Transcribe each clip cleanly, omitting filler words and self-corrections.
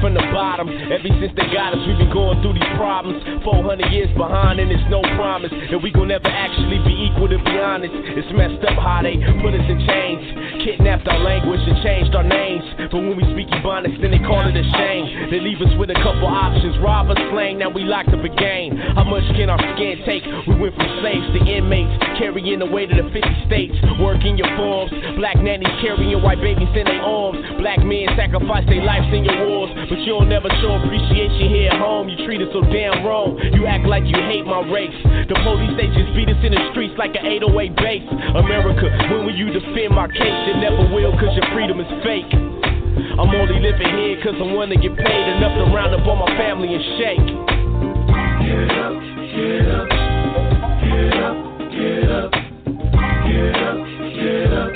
from the bottom. Ever since they got us, we've been going through these problems. 400 years behind and it's no promise that we gon' never actually be equal, to be honest. It's messed up how they put us in chains, kidnapped our language and changed our names. But when we speak Ebonics, then they call it a shame. They leave us with a couple options, rob us, slang, now we locked up again. How much can our skin take? We went from slaves to inmates, carrying the weight of the 50 states. Working your forms, black nannies carrying white babies in their arms. Black men sacrifice their lives in your wars, but you don't never show appreciation here at home. You treat us so damn wrong, you act like you hate my race. The police, they just beat us in the streets like an 808 bass. America, when will you defend my case? You never will, cause your freedom is fake. I'm only living here cause I wanna get paid enough to round up all my family and shake. Get up, get up, get up, get up, get up, get up,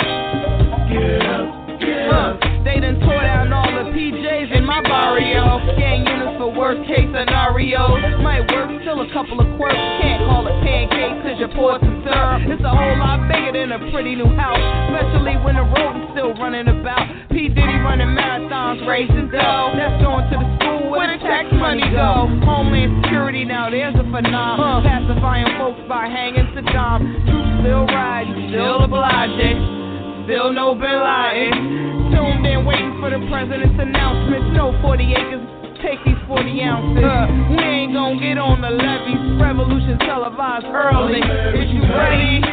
get up, get up. They done tore down all the PJs in my barrio. Gang units for worst case scenarios. Might work, still a couple of quirks. Can't call it pancakes cause you pour some syrup. It's a whole lot bigger than a pretty new house, especially when the rodent's still running about. P. Diddy running marathons, raising dough. That's going to the school where the tax money go. Homeland Security, now there's a phenomenon. Pacifying folks by hanging Saddam. Troops still riding, still obliging, still no Bin Laden. Tuned in, waiting for the president's announcement. No 40 acres, take these 40 ounces. We ain't gon' get on the levees. Revolution televised early. Is you ready?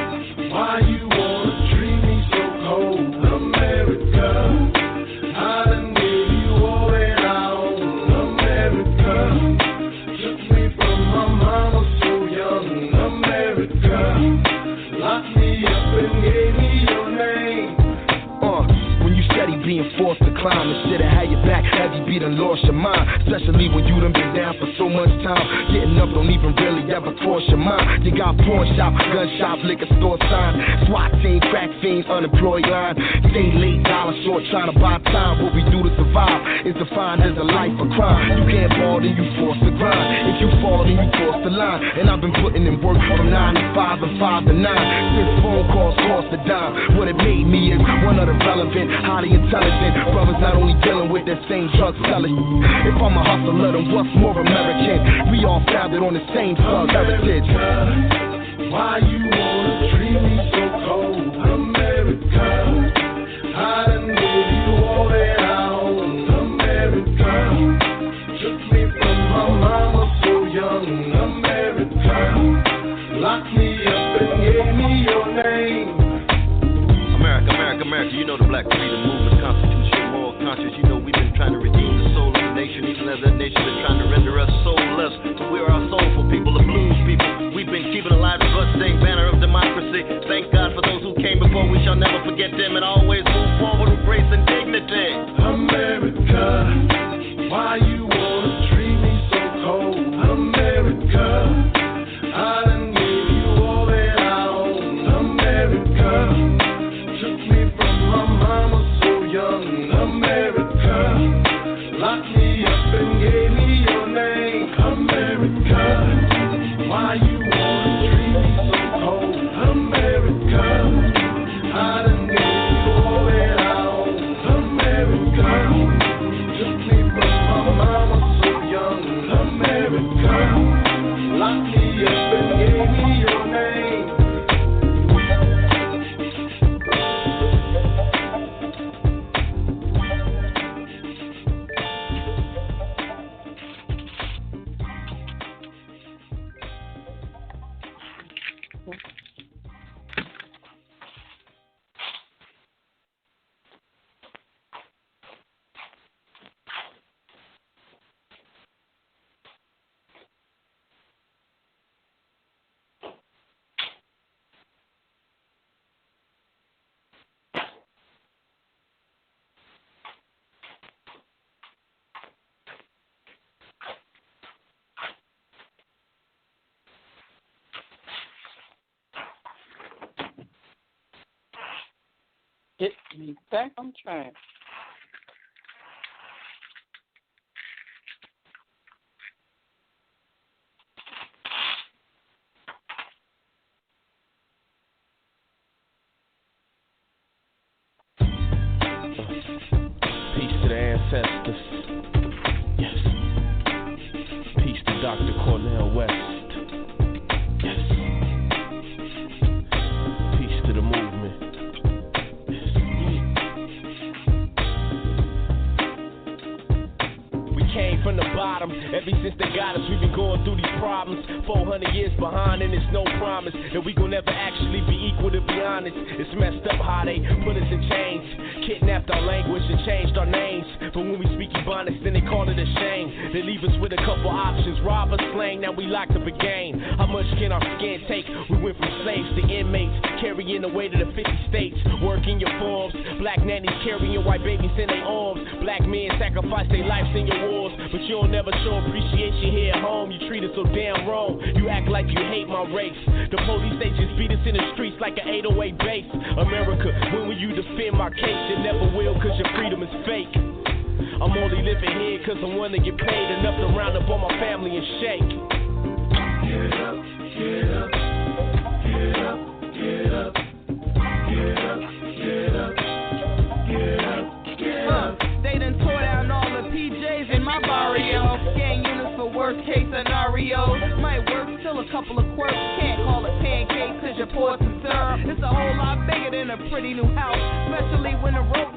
Why you wanna treat me so cold, America? I done gave you all that I own, America. Took me from my mama so young, America. Locked me up and gave me your name. Steady being forced to climb instead of have your back as you be done lost your mind. Especially when you done been down for so much time. Getting up don't even really ever cross your mind. You got pawn shop, gun shop, liquor store sign, SWAT team, crack fiends, unemployed line. Stay late, dollar short, trying to buy time. What we do to survive is defined as a life of crime. You can't ball, then you forced to grind. If you fall, then you cross the line. And I've been putting in work from 9 to 5 and 5 to 9. Since phone calls cost a dime. What it made me is one of the relevant, highly intelligent brothers not only dealing with that same drug selling. If I'm a hustler, then what's more American? We all founded on the same thug heritage. Why you wanna treat me so cold, America? I done gave you all that I own, America. Took me from my mama so young, America. Locked me up and gave me your name. America, America, America, you know the black freedom movement, constitution, moral conscience. You know we've been trying to redeem the soul of the nation, even as that nation been trying to render us soulless. But we are our soulful people, the blues people. We've been keeping alive the bloodstained banner of democracy. Thank God for those who came before. We shall never forget them and always move forward with grace and dignity. America, why you wanna treat me so cold, America? I done gave you all that I own, America. Took me from my mama so young, America. Locked me up and gave me your name, America. Why you wanna treat me so cold, America? I done gave you all that I own, America. Took me from my mama so young, America. Locked me up and gave me your name. Get me back on track. Peace to the ancestors. Dr. Cornel West. Yes. Peace to the movement. Yes. We came from the bottom. Ever since they got us, we've been going through these problems. 400 years behind, and it's no promise that we gon' never actually be equal, to be honest. It's messed up how they put us in chains, kidnapped our language and changed our names. But when we speak Ebonics, then they call it a shame. They leave us with a couple options: rob us, slang, now we locked up again. How much can our skin take? We went from slaves to inmates, carrying the weight of the 50 states. Working your forms, black nannies carrying white babies in their arms. Black men sacrifice their lives in your wars, but you don't never show appreciation here at home. You treat us so damn wrong. You act like you hate my race. The police, they just beat us in the streets like an 808 bass. America, when will you defend my case? You never will, cause your freedom is fake. I'm only living here cause I wanna get paid enough to round up on my family and shake. Get up, get up, get up, get up, get up, get up, get up, get up. They done tore down all the PJs in my barrio. Gang units for worst case scenarios. Might work till a couple of quirks. Can't call it pancakes cause you're poor some syrup. It's a whole lot bigger than a pretty new house, especially when the road.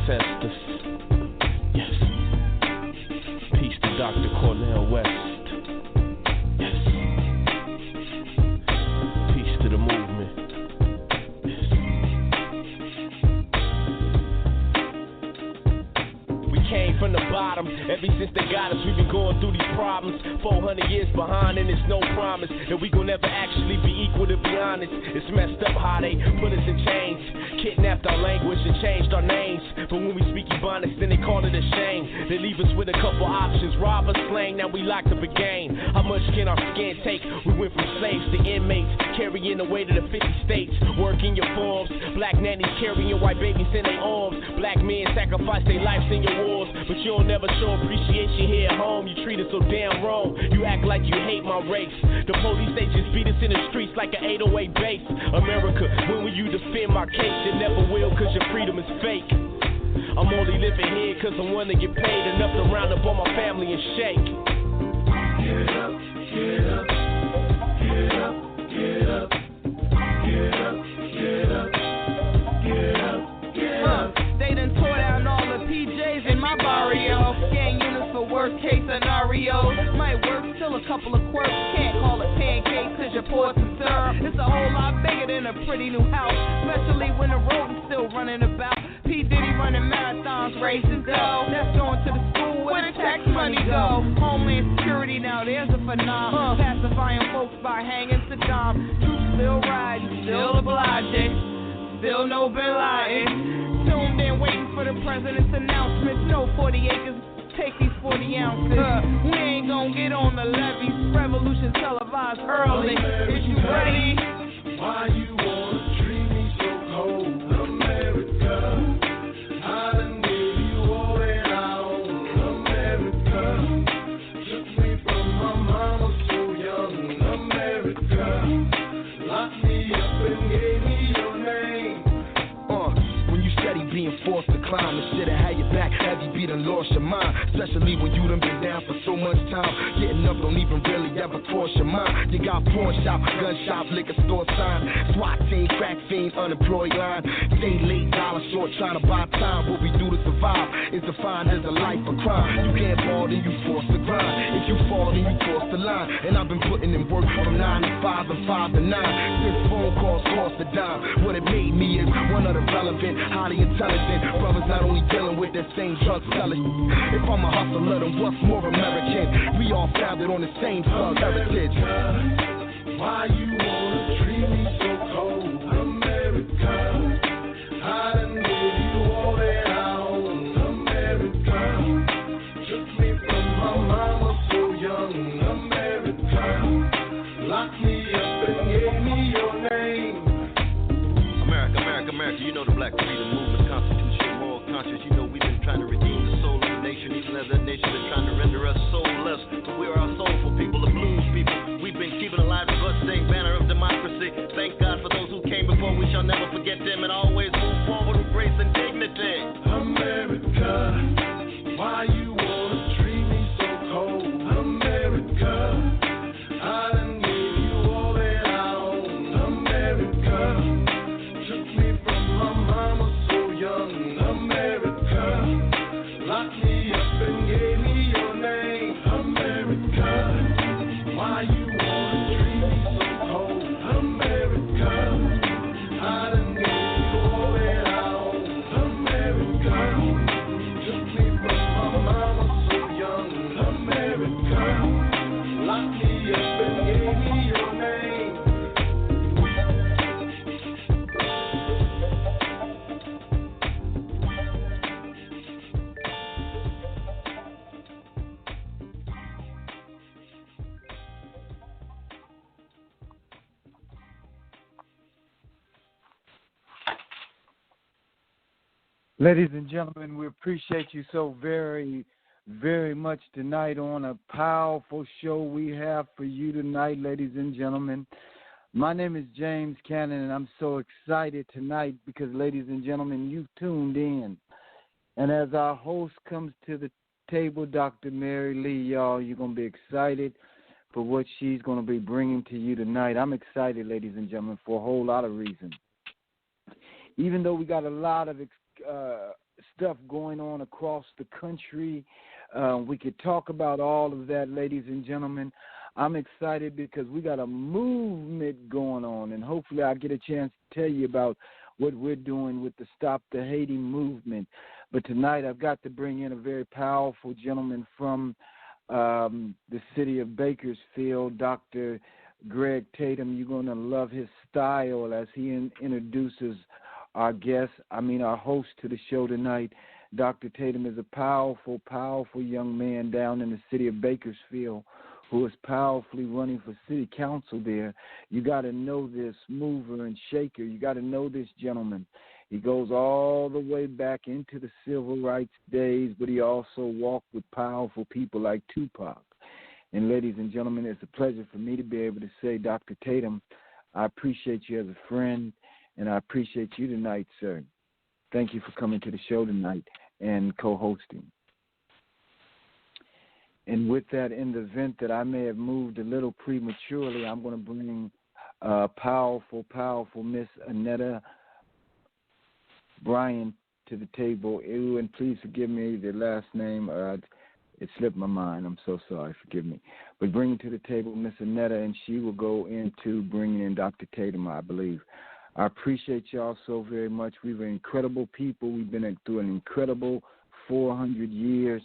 ancestors. Yes. Peace to Dr. Cornel West. Yes. Peace to the movement. Yes. We came from the bottom. Ever since they got us, we've been going through these problems. 400 years behind, and it's no promise that we gon' never actually be equal, to be honest. It's messed up how they put us in chains, kidnapped our language and changed our names. But when we speak Ebonics, then they call it a shame. They leave us with a couple options: rob us, slang, now we locked up again. How much can our skin take? We went from slaves to inmates, carrying the weight of the 50 states. Working your forms, black nannies carrying white babies in their arms. Black men sacrifice their lives in your wars, but you don't never show appreciation here at home. You treat us so damn wrong. You act like you hate my race. The police, they just beat us in the streets like an 808 bass. America, when will you defend my case? You never will, cause your freedom is fake. I'm only living here cause I wanna get paid enough to round up on my family and shake. Get up, get up, get up, get up, get up, get up, get up, get up. They done tore down all the PJs in my barrio. Gang units for worst case scenarios. Might work till a couple of quirks. Can't call it pancakes cause you're poor and syrup. It's a whole lot bigger than a pretty new house, especially when the rodent's still running about. P. Diddy running marathons, racing dough. That's going to the school where the tax money go. Homeland Security, now there's a phenomenon. Pacifying folks by hanging Saddam. Troops still riding, still obliging, still no Bin Laden. Tuned in, waiting for the president's announcements. No 40 acres, take these 40 ounces. We ain't gonna get on the levees. Revolution televised early. Is you ready? Why you wanna treat me so cold, America? I done gave you all that I own, America. Took me from my mama so young, America. Locked me up and gave me your name. When you steady being forced to climb, instead of have your back, have you be done lost your mind. Especially when you done been down for so much time. Getting up don't even really ever cross your mind. You got pawn shop, gun shop, liquor store sign, SWAT team, crack fiend, unemployed line. Stay late, dollar short, trying to buy time. What we do to survive is defined as a life of crime. You can't ball, then you force to grind. If you fall, then you cross the line. And I've been putting in work from 9 to 5 and 5 to 9. Since phone calls cost a dime. What it made me is one of the relevant, highly intelligent brothers, not only dealing with that same drug selling. If I'm a hustler, then what's more American? We all founded on the same thug heritage. Why you wanna treat me so cold, America? I done gave you all that I own, America. Took me from my mama so young, America. Locked me up and gave me your name. America, America, America, you know the black freedom movement, constitution, moral conscience. You know we've been trying to redeem the soul of the nation, even as that nation is trying to render us soulless. But we are our soulful people, the blues people. We've been keeping alive the bloodstained banner of democracy. Thank God for those who came before. We shall never forget them and always move forward with grace and dignity. America, why you wanna treat me so cold, America? I done gave you all that I own, America. Took me from my mama so young, America. Locked me up and gave me your name, America. Why you wanna treat me so cold, America? I done gave you all that I own, America. Took me from my mama so young, America. Locked me up and gave me your name. Ladies and gentlemen, we appreciate you so very, very much tonight on a powerful show we have for you tonight, ladies and gentlemen. My name is James Cannon, and I'm so excited tonight because, ladies and gentlemen, you've tuned in. And as our host comes to the table, Dr. Mary Lee, y'all, you're going to be excited for what she's going to be bringing to you tonight. I'm excited, ladies and gentlemen, for a whole lot of reasons. Even though we got a lot of stuff going on across the country. We could talk about all of that, ladies and gentlemen. I'm excited because we got a movement going on, and hopefully I'll get a chance to tell you about what we're doing with the Stop the Hating movement. But tonight I've got to bring in a very powerful gentleman from the city of Bakersfield, Dr. Greg Tatum. You're going to love his style as he introduces our host to the show tonight. Dr. Tatum is a powerful, powerful young man down in the city of Bakersfield who is powerfully running for city council there. You got to know this mover and shaker. You got to know this gentleman. He goes all the way back into the civil rights days, but he also walked with powerful people like Tupac. And ladies and gentlemen, it's a pleasure for me to be able to say, Dr. Tatum, I appreciate you as a friend, and I appreciate you tonight, sir. Thank you for coming to the show tonight and co-hosting. And with that, in the event that I may have moved a little prematurely, I'm going to bring powerful, powerful Miss Annetta Bryan to the table. Ew, and please forgive me, the last name, it slipped my mind. I'm so sorry. Forgive me. But bring to the table Miss Annetta, and she will go into bringing in Dr. Tatum, I believe. I appreciate y'all so very much. We were incredible people. We've been through an incredible 400 years,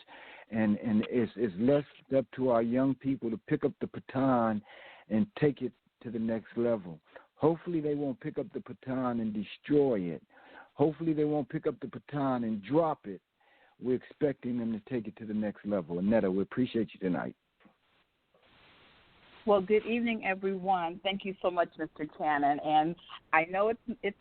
and it's left up to our young people to pick up the baton and take it to the next level. Hopefully they won't pick up the baton and destroy it. Hopefully they won't pick up the baton and drop it. We're expecting them to take it to the next level. Annetta, we appreciate you tonight. Well, good evening, everyone. Thank you so much, Mr. Cannon. And I know it's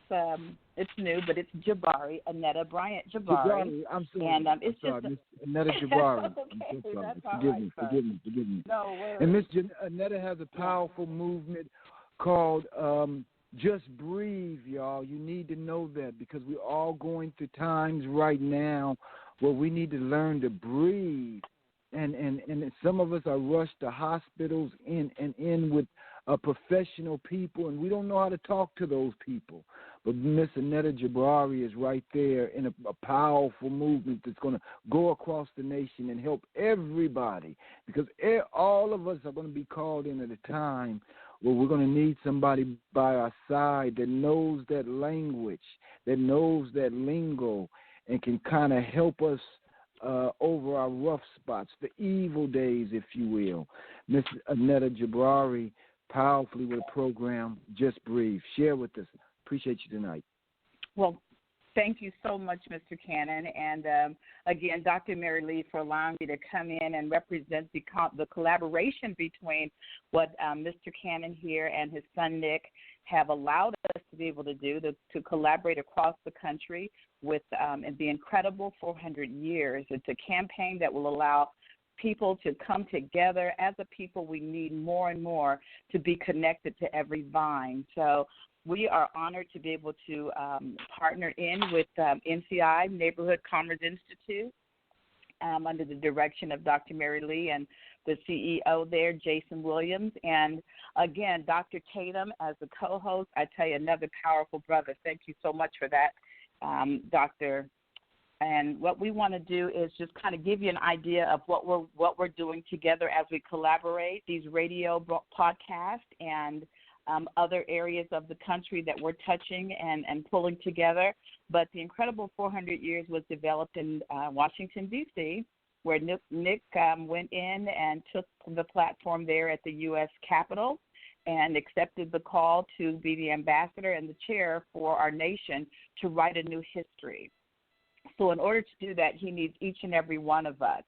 new, but it's Jabari, Annetta Bryant Jabari. I'm sorry. And it's sorry, just Miss Annetta Jabari. okay, I'm so sorry. That's Forgive me. No worries. And Miss Annetta has a powerful movement called Just Breathe, y'all. You need to know that because we're all going through times right now where we need to learn to breathe. And some of us are rushed to hospitals in with professional people, and we don't know how to talk to those people. But Miss Annetta Jabari is right there in a powerful movement that's going to go across the nation and help everybody, because all of us are going to be called in at a time where we're going to need somebody by our side that knows that language, that knows that lingo, and can kind of help us over our rough spots, the evil days, if you will. Miss Annetta Jabari, powerfully with a program, Just Breathe. Share with us. Appreciate you tonight. Well, thank you so much, Mr. Cannon. And, again, Dr. Mary Lee, for allowing me to come in and represent the collaboration between what Mr. Cannon here and his son Nick have allowed us to be able to do, to collaborate across the country with the incredible 400 years. It's a campaign that will allow people to come together. As a people, we need more and more to be connected to every vine. So we are honored to be able to partner in with NCI, Neighborhood Commerce Institute, under the direction of Dr. Mary Lee and the CEO there, Jason Williams. And, again, Dr. Tatum as the co-host. I tell you, another powerful brother. Thank you so much for that, Doctor. And what we want to do is just kind of give you an idea of what we're doing together as we collaborate, these radio podcasts and other areas of the country that we're touching and pulling together. But the incredible 400 years was developed in Washington, D.C., where Nick went in and took the platform there at the U.S. Capitol and accepted the call to be the ambassador and the chair for our nation to write a new history. So in order to do that, he needs each and every one of us.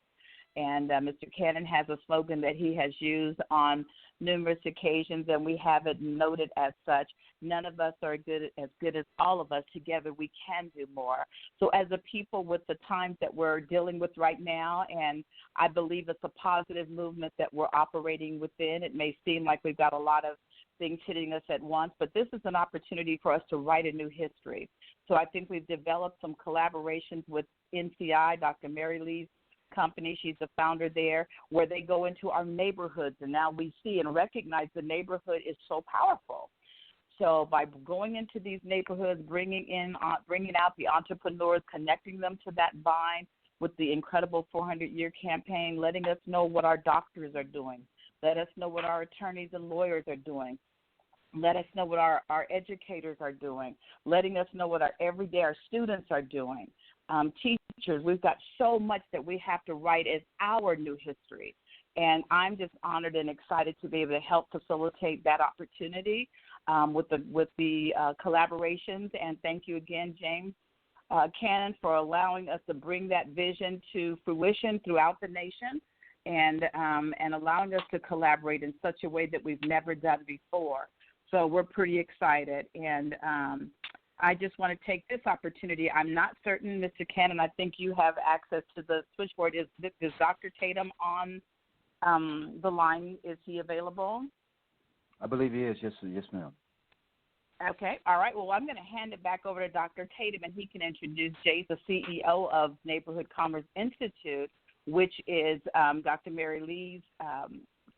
And Mr. Cannon has a slogan that he has used on numerous occasions, and we have it noted as such. None of us are as good as all of us. Together we can do more. So as a people, with the times that we're dealing with right now, and I believe it's a positive movement that we're operating within. It may seem like we've got a lot of things hitting us at once, but this is an opportunity for us to write a new history. So I think we've developed some collaborations with NCI, Dr. Mary Lee's company. She's the founder there, where they go into our neighborhoods, and now we see and recognize the neighborhood is so powerful. So by going into these neighborhoods, bringing out the entrepreneurs, connecting them to that vine with the incredible 400-year campaign, letting us know what our doctors are doing, let us know what our attorneys and lawyers are doing, let us know what our educators are doing, letting us know what our students are doing. Teachers, we've got so much that we have to write as our new history. And I'm just honored and excited to be able to help facilitate that opportunity with the collaborations. And thank you again, James Cannon, for allowing us to bring that vision to fruition throughout the nation and allowing us to collaborate in such a way that we've never done before. So we're pretty excited. And I just want to take this opportunity. I'm not certain, Mr. Cannon, I think you have access to the switchboard. Is Dr. Tatum on the line? Is he available? I believe he is. Yes, ma'am. Okay. All right. Well, I'm going to hand it back over to Dr. Tatum, and he can introduce Jay, the CEO of Neighborhood Commerce Institute, which is Dr. Mary Lee's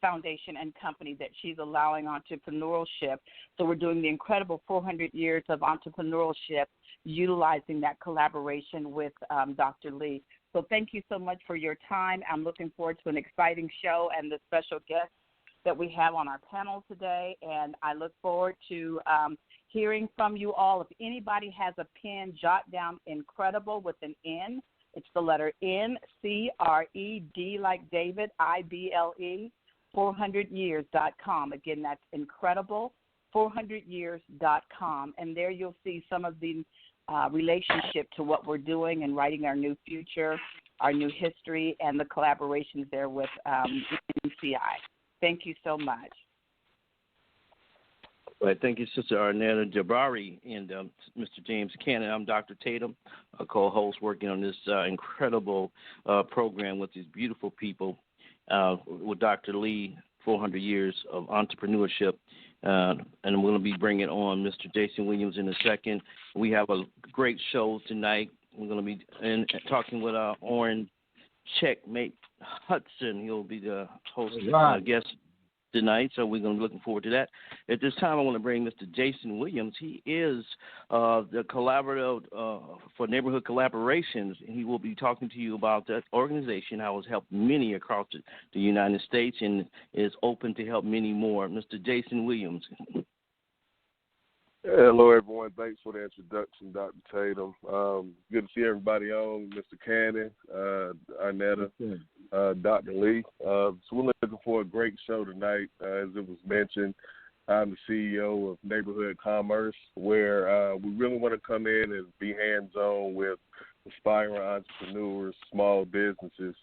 foundation and company that she's allowing entrepreneurship. So we're doing the incredible 400 years of entrepreneurship, utilizing that collaboration with Dr. Lee. So thank you so much for your time. I'm looking forward to an exciting show and the special guests that we have on our panel today. And I look forward to hearing from you all. If anybody has a pen, jot down incredible with an N. It's the letter N, C-R-E-D like David, I-B-L-E, 400years.com. Again, that's incredible, 400years.com. And there you'll see some of the relationship to what we're doing and writing our new future, our new history, and the collaborations there with NCI. Thank you so much. Well, thank you, Sister Arnetta Jabari and Mr. James Cannon. I'm Dr. Tatum, a co-host working on this incredible program with these beautiful people with Dr. Lee, 400 Years of Entrepreneurship. And I'm going to be bringing on Mr. Jason Williams in a second. We have a great show tonight. We're going to be talking with Orin Checkmate Hudson. He'll be the host guest tonight, so we're going to be looking forward to that. At this time, I want to bring Mr. Jason Williams. He is the collaborative for neighborhood collaborations, and he will be talking to you about that organization, how it's helped many across the United States and is open to help many more. Mr. Jason Williams. Hello, everyone. Thanks for the introduction, Dr. Tatum. Good to see everybody on, Mr. Cannon, Arnetta, Dr. Lee. So we're looking for a great show tonight. As it was mentioned, I'm the CEO of Neighborhood Commerce, where we really want to come in and be hands-on with aspiring entrepreneurs, small businesses,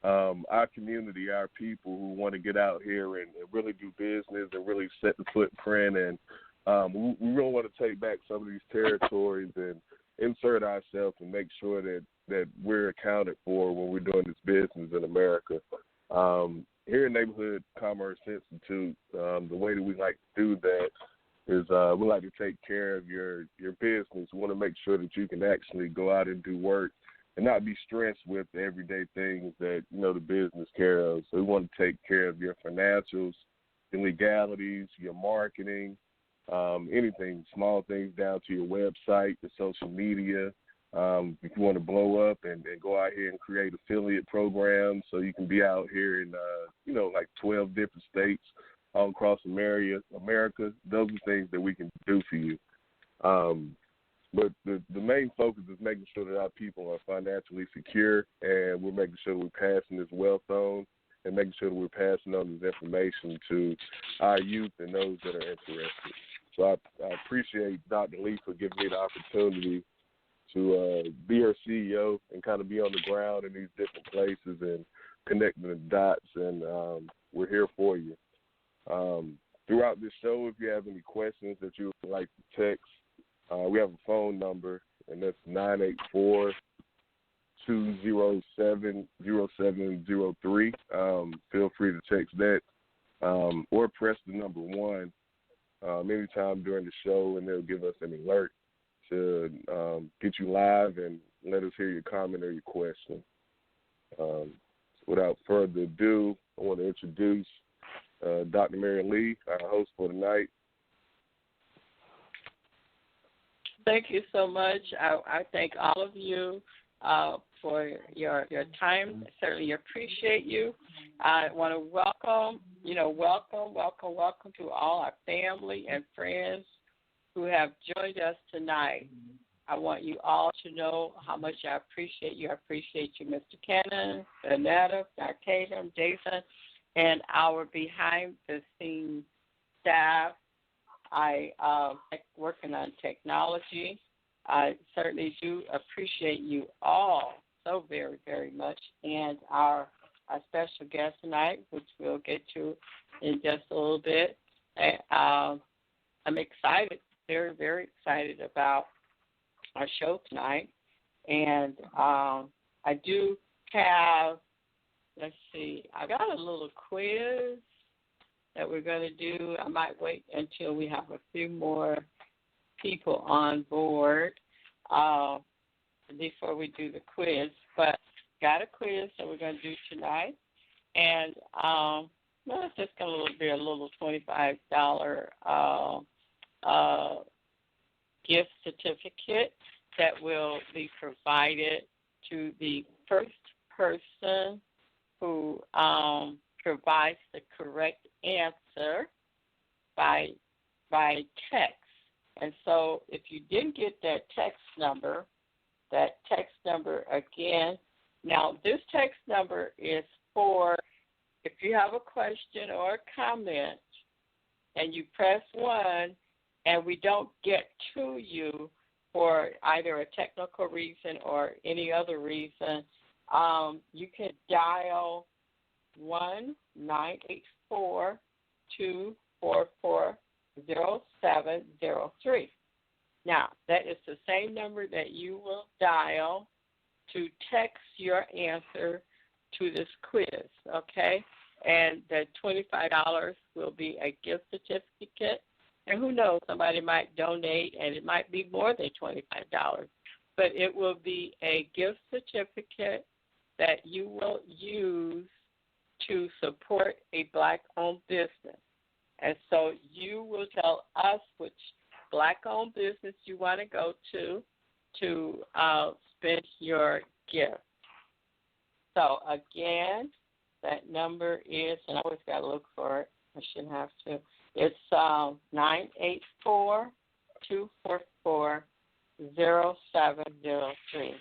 our community, our people who want to get out here and really do business and really set the footprint. And we really want to take back some of these territories and insert ourselves and make sure that we're accounted for when we're doing this business in America. Here at Neighborhood Commerce Institute, the way that we like to do that is we like to take care of your business. We want to make sure that you can actually go out and do work and not be stressed with the everyday things that, the business care of. So we want to take care of your financials, your legalities, your marketing, anything, small things down to your website, the social media. If you want to blow up and go out here and create affiliate programs so you can be out here in, like 12 different states all across America, those are things that we can do for you. But the main focus is making sure that our people are financially secure, and we're making sure that we're passing this wealth on and making sure that we're passing on this information to our youth and those that are interested. So I appreciate Dr. Lee for giving me the opportunity to be her CEO and kind of be on the ground in these different places and connecting the dots, and we're here for you. Throughout this show, if you have any questions that you would like to text, we have a phone number, and that's 984-207-0703. Feel free to text that or press the number 1 anytime during the show, and they'll give us an alert to get you live and let us hear your comment or your question. Without further ado, I want to introduce Dr. Mary Lee, our host for tonight. Thank you so much. I thank all of you for your time. Certainly appreciate you. I want to welcome to all our family and friends who have joined us tonight. I want you all to know how much I appreciate you. I appreciate you, Mr. Cannon, Annetta, Dr. Tatum, Jason, and our behind-the-scenes staff. I working on technology. I certainly do appreciate you all so very, very much. And our special guest tonight, which we'll get to in just a little bit. I'm excited, very, very excited about our show tonight. And I do have, let's see, I got a little quiz that we're going to do. I might wait until we have a few more people on board before we do the quiz. But got a quiz that we're going to do tonight. And it's just going to be a little $25 gift certificate that will be provided to the first person who provides the correct answer by text. And so if you didn't get that text number again, now this text number is for if you have a question or a comment and you press 1 and we don't get to you for either a technical reason or any other reason, you can dial 1-984-244-0703. Now, that is the same number that you will dial to text your answer to this quiz, okay? And the $25 will be a gift certificate. And who knows, somebody might donate, and it might be more than $25. But it will be a gift certificate that you will use to support a Black-owned business. And so you will tell us which Black-owned business you want to go to spend your gift. So, again, that number is, and I always got to look for it. I shouldn't have to. It's 984-244-0703.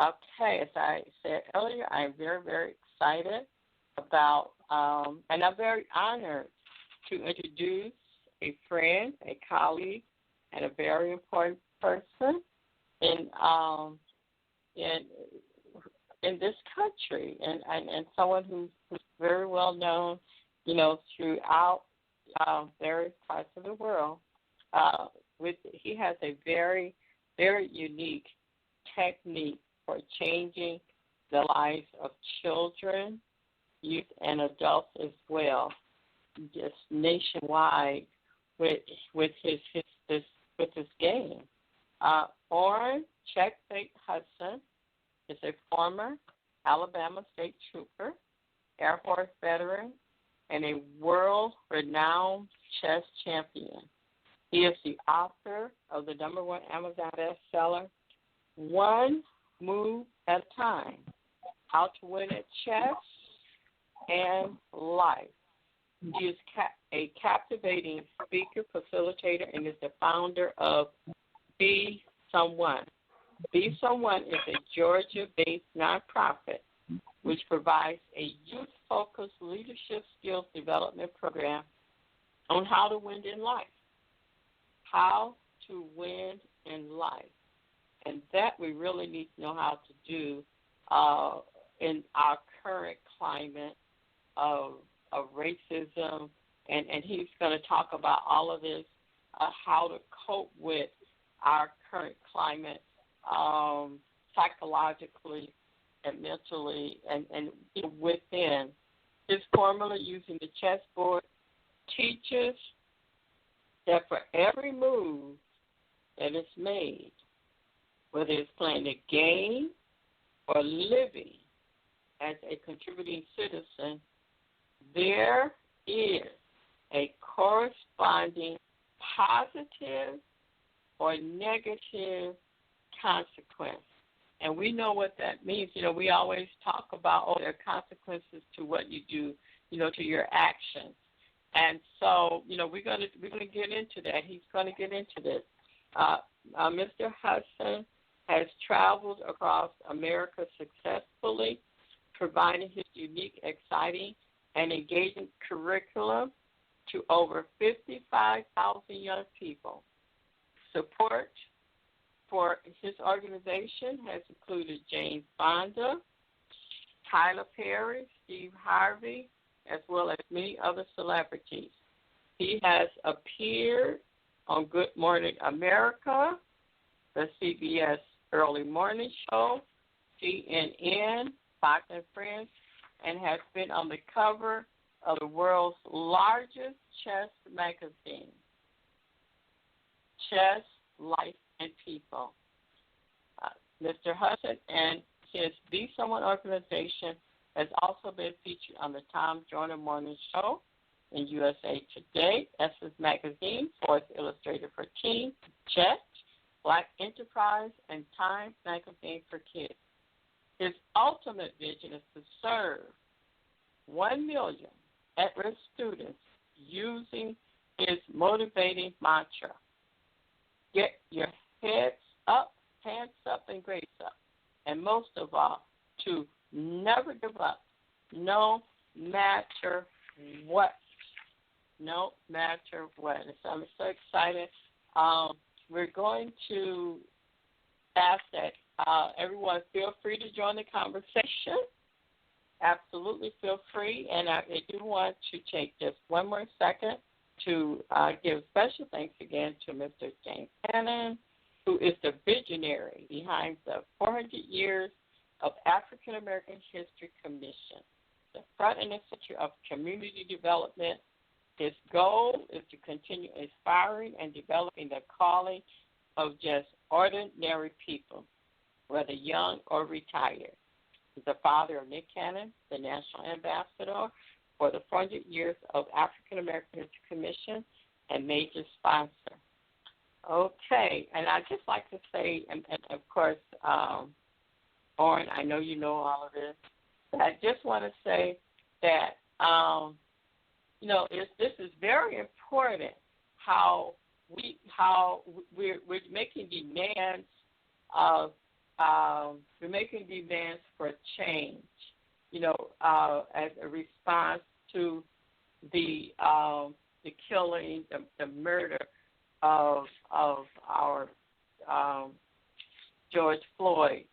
Okay, as I said earlier, I'm very, very excited about, and I'm very honored to introduce a friend, a colleague, and a very important person in this country, and someone who's very well known, throughout various parts of the world. He has a very, very unique technique for changing the lives of children, youth, and adults as well, just nationwide with his game. Orrin Checkmate Hudson is a former Alabama State Trooper, Air Force veteran, and a world-renowned chess champion. He is the author of the #1 Amazon bestseller, One Move at a Time, How to Win at Chess and Life. He is a captivating speaker, facilitator, and is the founder of Be Someone. Be Someone is a Georgia-based nonprofit which provides a youth-focused leadership skills development program on how to win in life. How to win in life. And that we really need to know how to do in our current climate of racism. And he's going to talk about all of this, how to cope with our current climate psychologically and mentally and within. His formula using the chessboard teaches that for every move that is made, whether it's playing a game or living as a contributing citizen, there is a corresponding positive or negative consequence. And we know what that means. We always talk about, there are consequences to what you do, to your actions. And so, we're gonna get into that. He's gonna get into this. Mr. Hudson has traveled across America successfully, providing his unique, exciting, and engaging curriculum to over 55,000 young people. Support for his organization has included Jane Fonda, Tyler Perry, Steve Harvey, as well as many other celebrities. He has appeared on Good Morning America, the CBS Early Morning Show, CNN, Fox and Friends, and has been on the cover of the world's largest chess magazine, Chess, Life, and People. Mr. Hudson and his Be Someone organization has also been featured on the Tom Joyner Morning Show in USA Today, Essence Magazine, Sports Illustrated for Teens, Jet, Black Enterprise, and Time Magazine for Kids. His ultimate vision is to serve 1 million at-risk students using his motivating mantra: get your heads up, hands up, and grades up. And most of all, to never give up, no matter what. No matter what. So I'm so excited. We're going to ask that everyone feel free to join the conversation. Absolutely feel free. And I do want to take just one more second to give special thanks again to Mr. James Cannon, who is the visionary behind the 400 Years of African American History Commission, the front and the center of community development. His goal is to continue inspiring and developing the calling of just ordinary people, whether young or retired. He's the father of Nick Cannon, the National Ambassador for the 400 Years of African American History Commission, and major sponsor. Okay, and I'd just like to say, and of course, Orrin, I know you know all of this, but I just want to say that, this is very important how we're making demands of we're making demands for change, as a response to the killing, the murder of our George Floyd,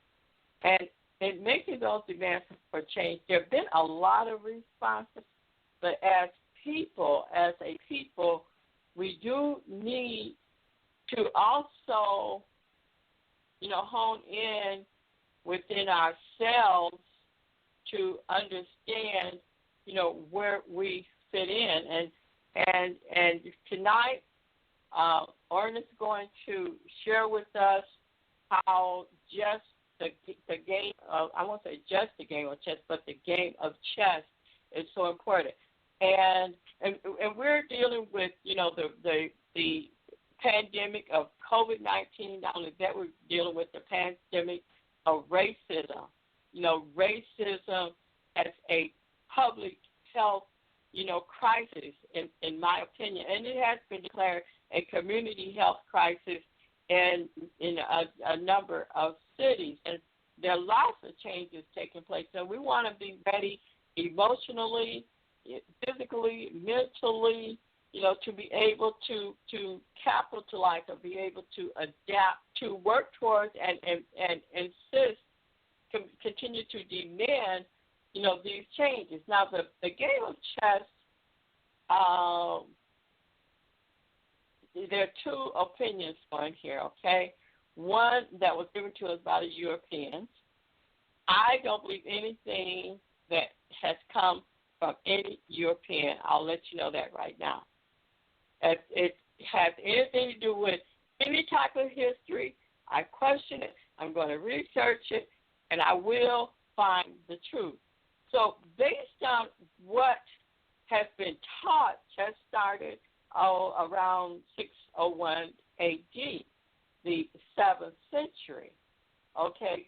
and in making those demands for change, there have been a lot of responses, but as a people, we do need to also, hone in within ourselves to understand, where we fit in. And tonight, Orrin is going to share with us how just the game of, I won't say just the game of chess, but the game of chess is so important. And we're dealing with, the pandemic of COVID-19. Not only that, we're dealing with the pandemic of racism. Racism as a public health, crisis, in my opinion. And it has been declared a community health crisis in a number of cities. And there are lots of changes taking place. So we want to be ready emotionally, physically, mentally, to be able to capitalize or be able to adapt, to work towards and insist, continue to demand, these changes. Now, the game of chess, there are two opinions going here, okay? One that was given to us by the Europeans. I don't believe anything that has come from any European. I'll let you know that right now. If it has anything to do with any type of history, I question it. I'm going to research it, and I will find the truth. So based on what has been taught, chess started around 601 AD. the 7th century. Okay,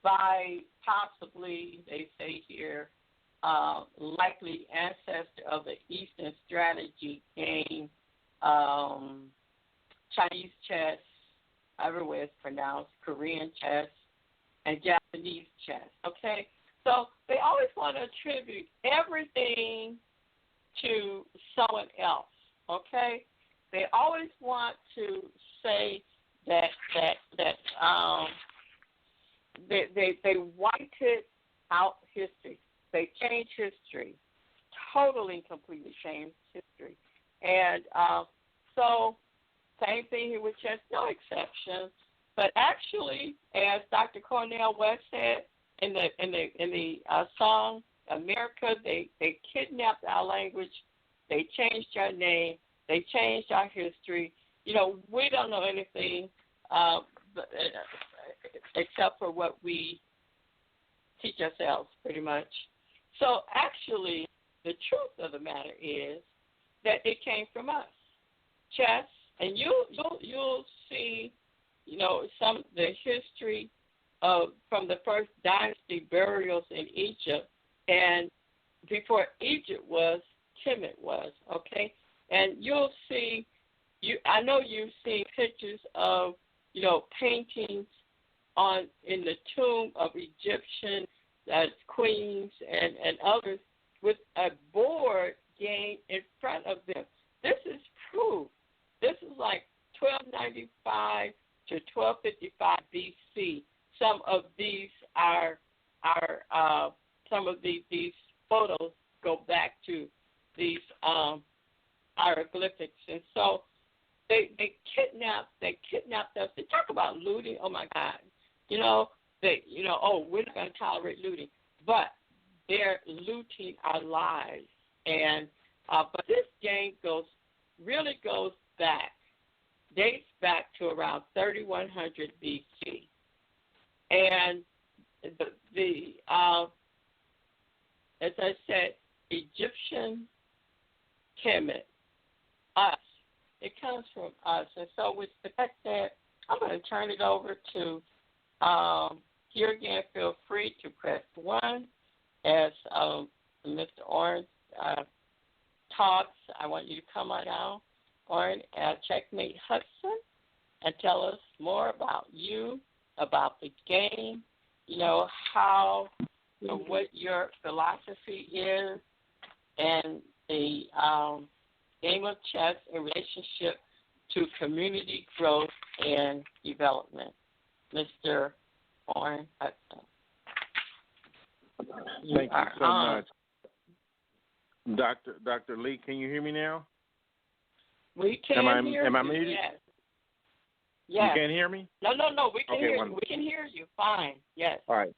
by possibly, they say here, likely ancestor of the Eastern strategy game, Chinese chess, everywhere it's pronounced, Korean chess, and Japanese chess. Okay, so they always want to attribute everything to someone else. Okay, they always want to say that they whited out history. They changed history, totally, completely changed history, and so same thing here with chess, no exceptions. But actually, as Dr. Cornel West said in the song America, they kidnapped our language, they changed our name, they changed our history. We don't know anything except for what we teach ourselves, pretty much. So actually, the truth of the matter is that it came from us. Chess, and you'll see, some of the history of from the first dynasty burials in Egypt, and before Egypt was, Kemet was, okay? And you'll see, I know you've seen pictures of, paintings in the tomb of Egyptian queens and others with a board game in front of them. This is proof. This is like 1295 to 1255 BC. Some of these are some of these photos go back to these hieroglyphics, and so they kidnapped us. They talk about looting. Oh my God, we're not going to tolerate looting, but they're looting our lives. And but this game really goes back, dates back to around 3100 BC, and the as I said, Egyptian Kemet, us. It comes from us, and so with that said, I'm going to turn it over to. Here again, feel free to press 1 as Mr. Orrin talks. I want you to come on out, Orrin, Checkmate Hudson, and tell us more about you, about the game, how, what your philosophy is, and the game of chess in relationship to community growth and development. Mr. Orrin Hudson. Thank you so much. Dr. Lee, can you hear me now? We can hear you. Am I muted? Yes. You can't hear me? No. We can hear you. We can hear you. Fine. Yes. All right.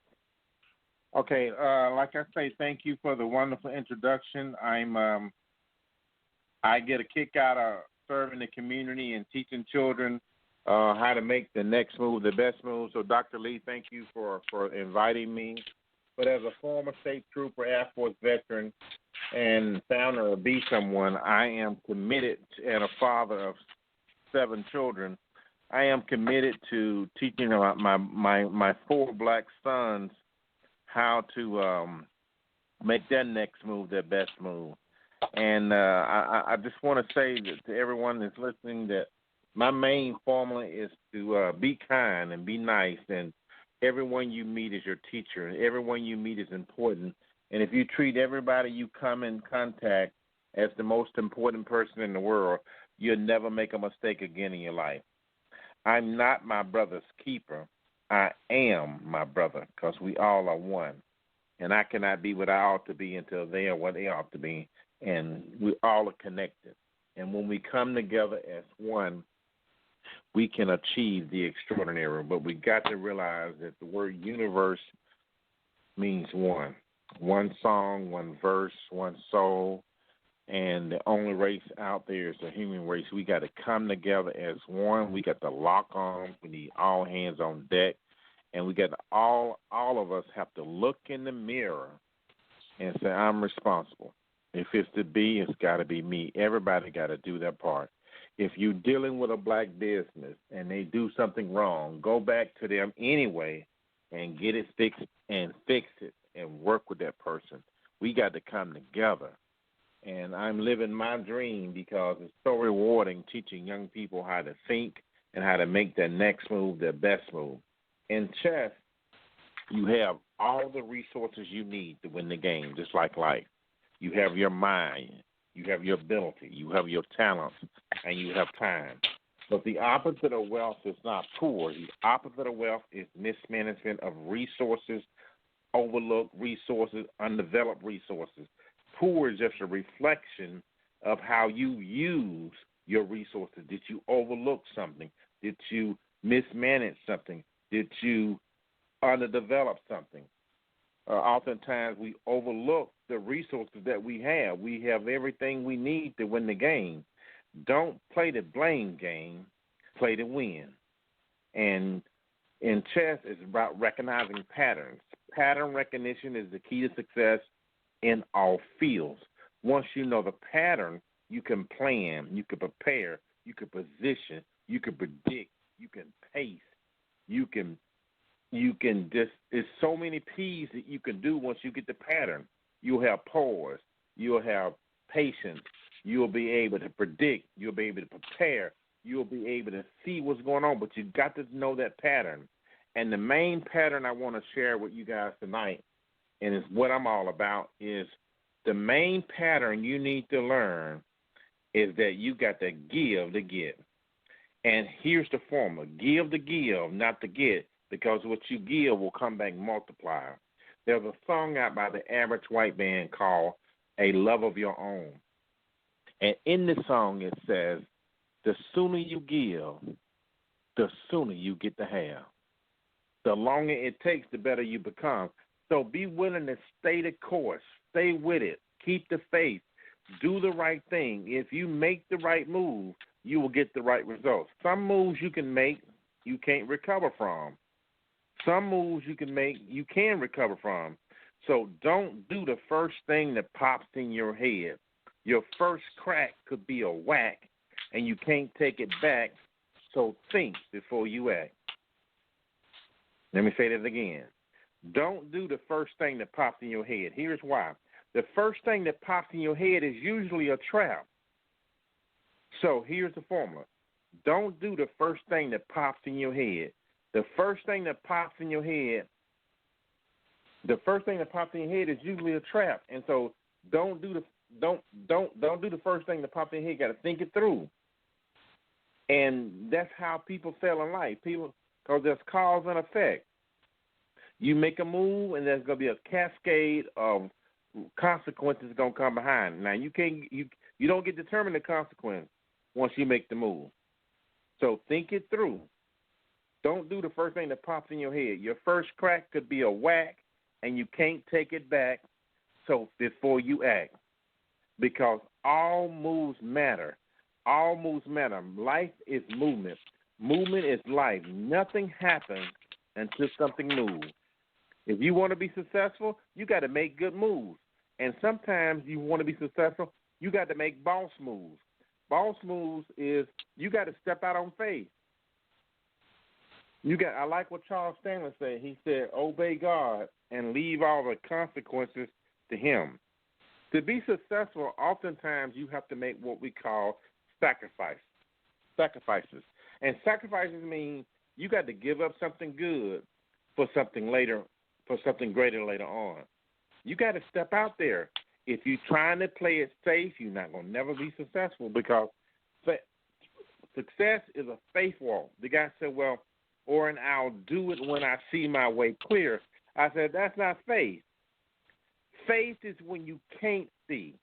Okay. Like I say, thank you for the wonderful introduction. I get a kick out of serving the community and teaching children how to make the next move, the best move. So, Dr. Lee, thank you for inviting me. But as a former state trooper, Air Force veteran, and founder of Be Someone, I am committed, and a father of 7 children, I am committed to teaching my 4 black sons how to make their next move their best move. And I just want to say that to everyone that's listening that my main formula is to be kind and be nice, and everyone you meet is your teacher, and everyone you meet is important. And if you treat everybody you come in contact as the most important person in the world, you'll never make a mistake again in your life. I'm not my brother's keeper. I am my brother, because we all are one. And I cannot be what I ought to be until they are what they ought to be. And we all are connected. And when we come together as one, we can achieve the extraordinary. But we got to realize that the word universe means one. One song, one verse, one soul. And the only race out there is the human race. We got to come together as one. We got to lock arms. We need all hands on deck. And we got to, all of us have to look in the mirror and say, I'm responsible. If it's to be, it's got to be me. Everybody got to do their part. if you're dealing with a black business and they do something wrong, go back to them anyway and get it fixed and fix it and work with that person. We got to come together. And I'm living my dream because it's so rewarding teaching young people how to think and how to make their next move their best move. In chess, you have all the resources you need to win the game, just like life. You have your mind, you have your ability, you have your talents, and you have time. But the opposite of wealth is not poor. The opposite of wealth is mismanagement of resources, overlooked resources, undeveloped resources. Poor is just a reflection of how you use your resources. Did you overlook something? Did you mismanage something? Did you underdevelop something? Oftentimes we overlook the resources that we have. We have everything we need to win the game. Don't play the blame game. Play to win. And in chess, it's about recognizing patterns. Pattern recognition is the key to success in all fields. Once you know the pattern, you can plan, you can prepare, you can position, you can predict, you can pace, you can just, there's so many P's that you can do once you get the pattern. You'll have pause, you'll have patience, you'll be able to predict, you'll be able to prepare, you'll be able to see what's going on, but you've got to know that pattern. And the main pattern I want to share with you guys tonight, and it's what I'm all about, is the main pattern you need to learn is that you got to give to get. And here's the formula. Give to give, not to get, because what you give will come back multiplier. There's a song out by the Average White Band called A Love of Your Own. And in the song it says, the sooner you give, the sooner you get to have. The longer it takes, the better you become. So be willing to stay the course, stay with it, keep the faith, do the right thing. If you make the right move, you will get the right results. Some moves you can make, you can't recover from. Some moves you can make, you can recover from. So don't do the first thing that pops in your head. Your first crack could be a whack, and you can't take it back, so think before you act. Let me say that again. Don't do the first thing that pops in your head. Here's why. The first thing that pops in your head is usually a trap. So here's the formula. Don't do the first thing that pops in your head. The first thing that pops in your head, is usually a trap. And so don't do the first thing that pops in your head. You got to think it through. And that's how people fail in life. Because there's cause and effect. You make a move, and there's going to be a cascade of consequences going to come behind. Now, you don't get to determine the consequence once you make the move. So think it through. Don't do the first thing that pops in your head. Your first crack could be a whack, and you can't take it back, so before you act. Because all moves matter. All moves matter. Life is movement. Movement is life. Nothing happens until something moves. If you want to be successful, you got to make good moves. And sometimes you want to be successful, you got to make boss moves. Boss moves is you got to step out on faith. I like what Charles Stanley said. He said, obey God and leave all the consequences to him. To be successful, oftentimes you have to make what we call sacrifices. And sacrifices mean you got to give up something good for something greater later on. You got to step out there. If you're trying to play it safe, you're not going to never be successful because success is a faith walk. The guy said, well, Orrin, I'll do it when I see my way clear. I said, that's not faith. Faith is when you can't see.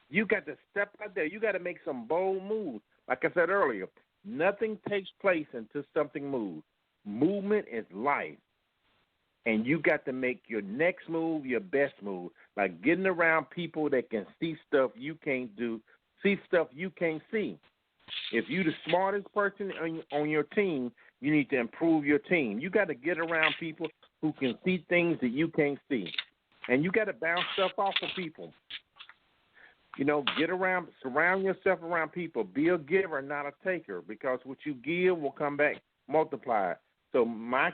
You got to step out there. You got to make some bold moves. Like I said earlier, nothing takes place until something moves. Movement is life. And you got to make your next move your best move. Like getting around people that can see stuff you can't do, see stuff you can't see. If you're the smartest person on your team, you need to improve your team. You got to get around people who can see things that you can't see. And you got to bounce stuff off of people. surround yourself around people. Be a giver, not a taker, because what you give will come back multiplied. So my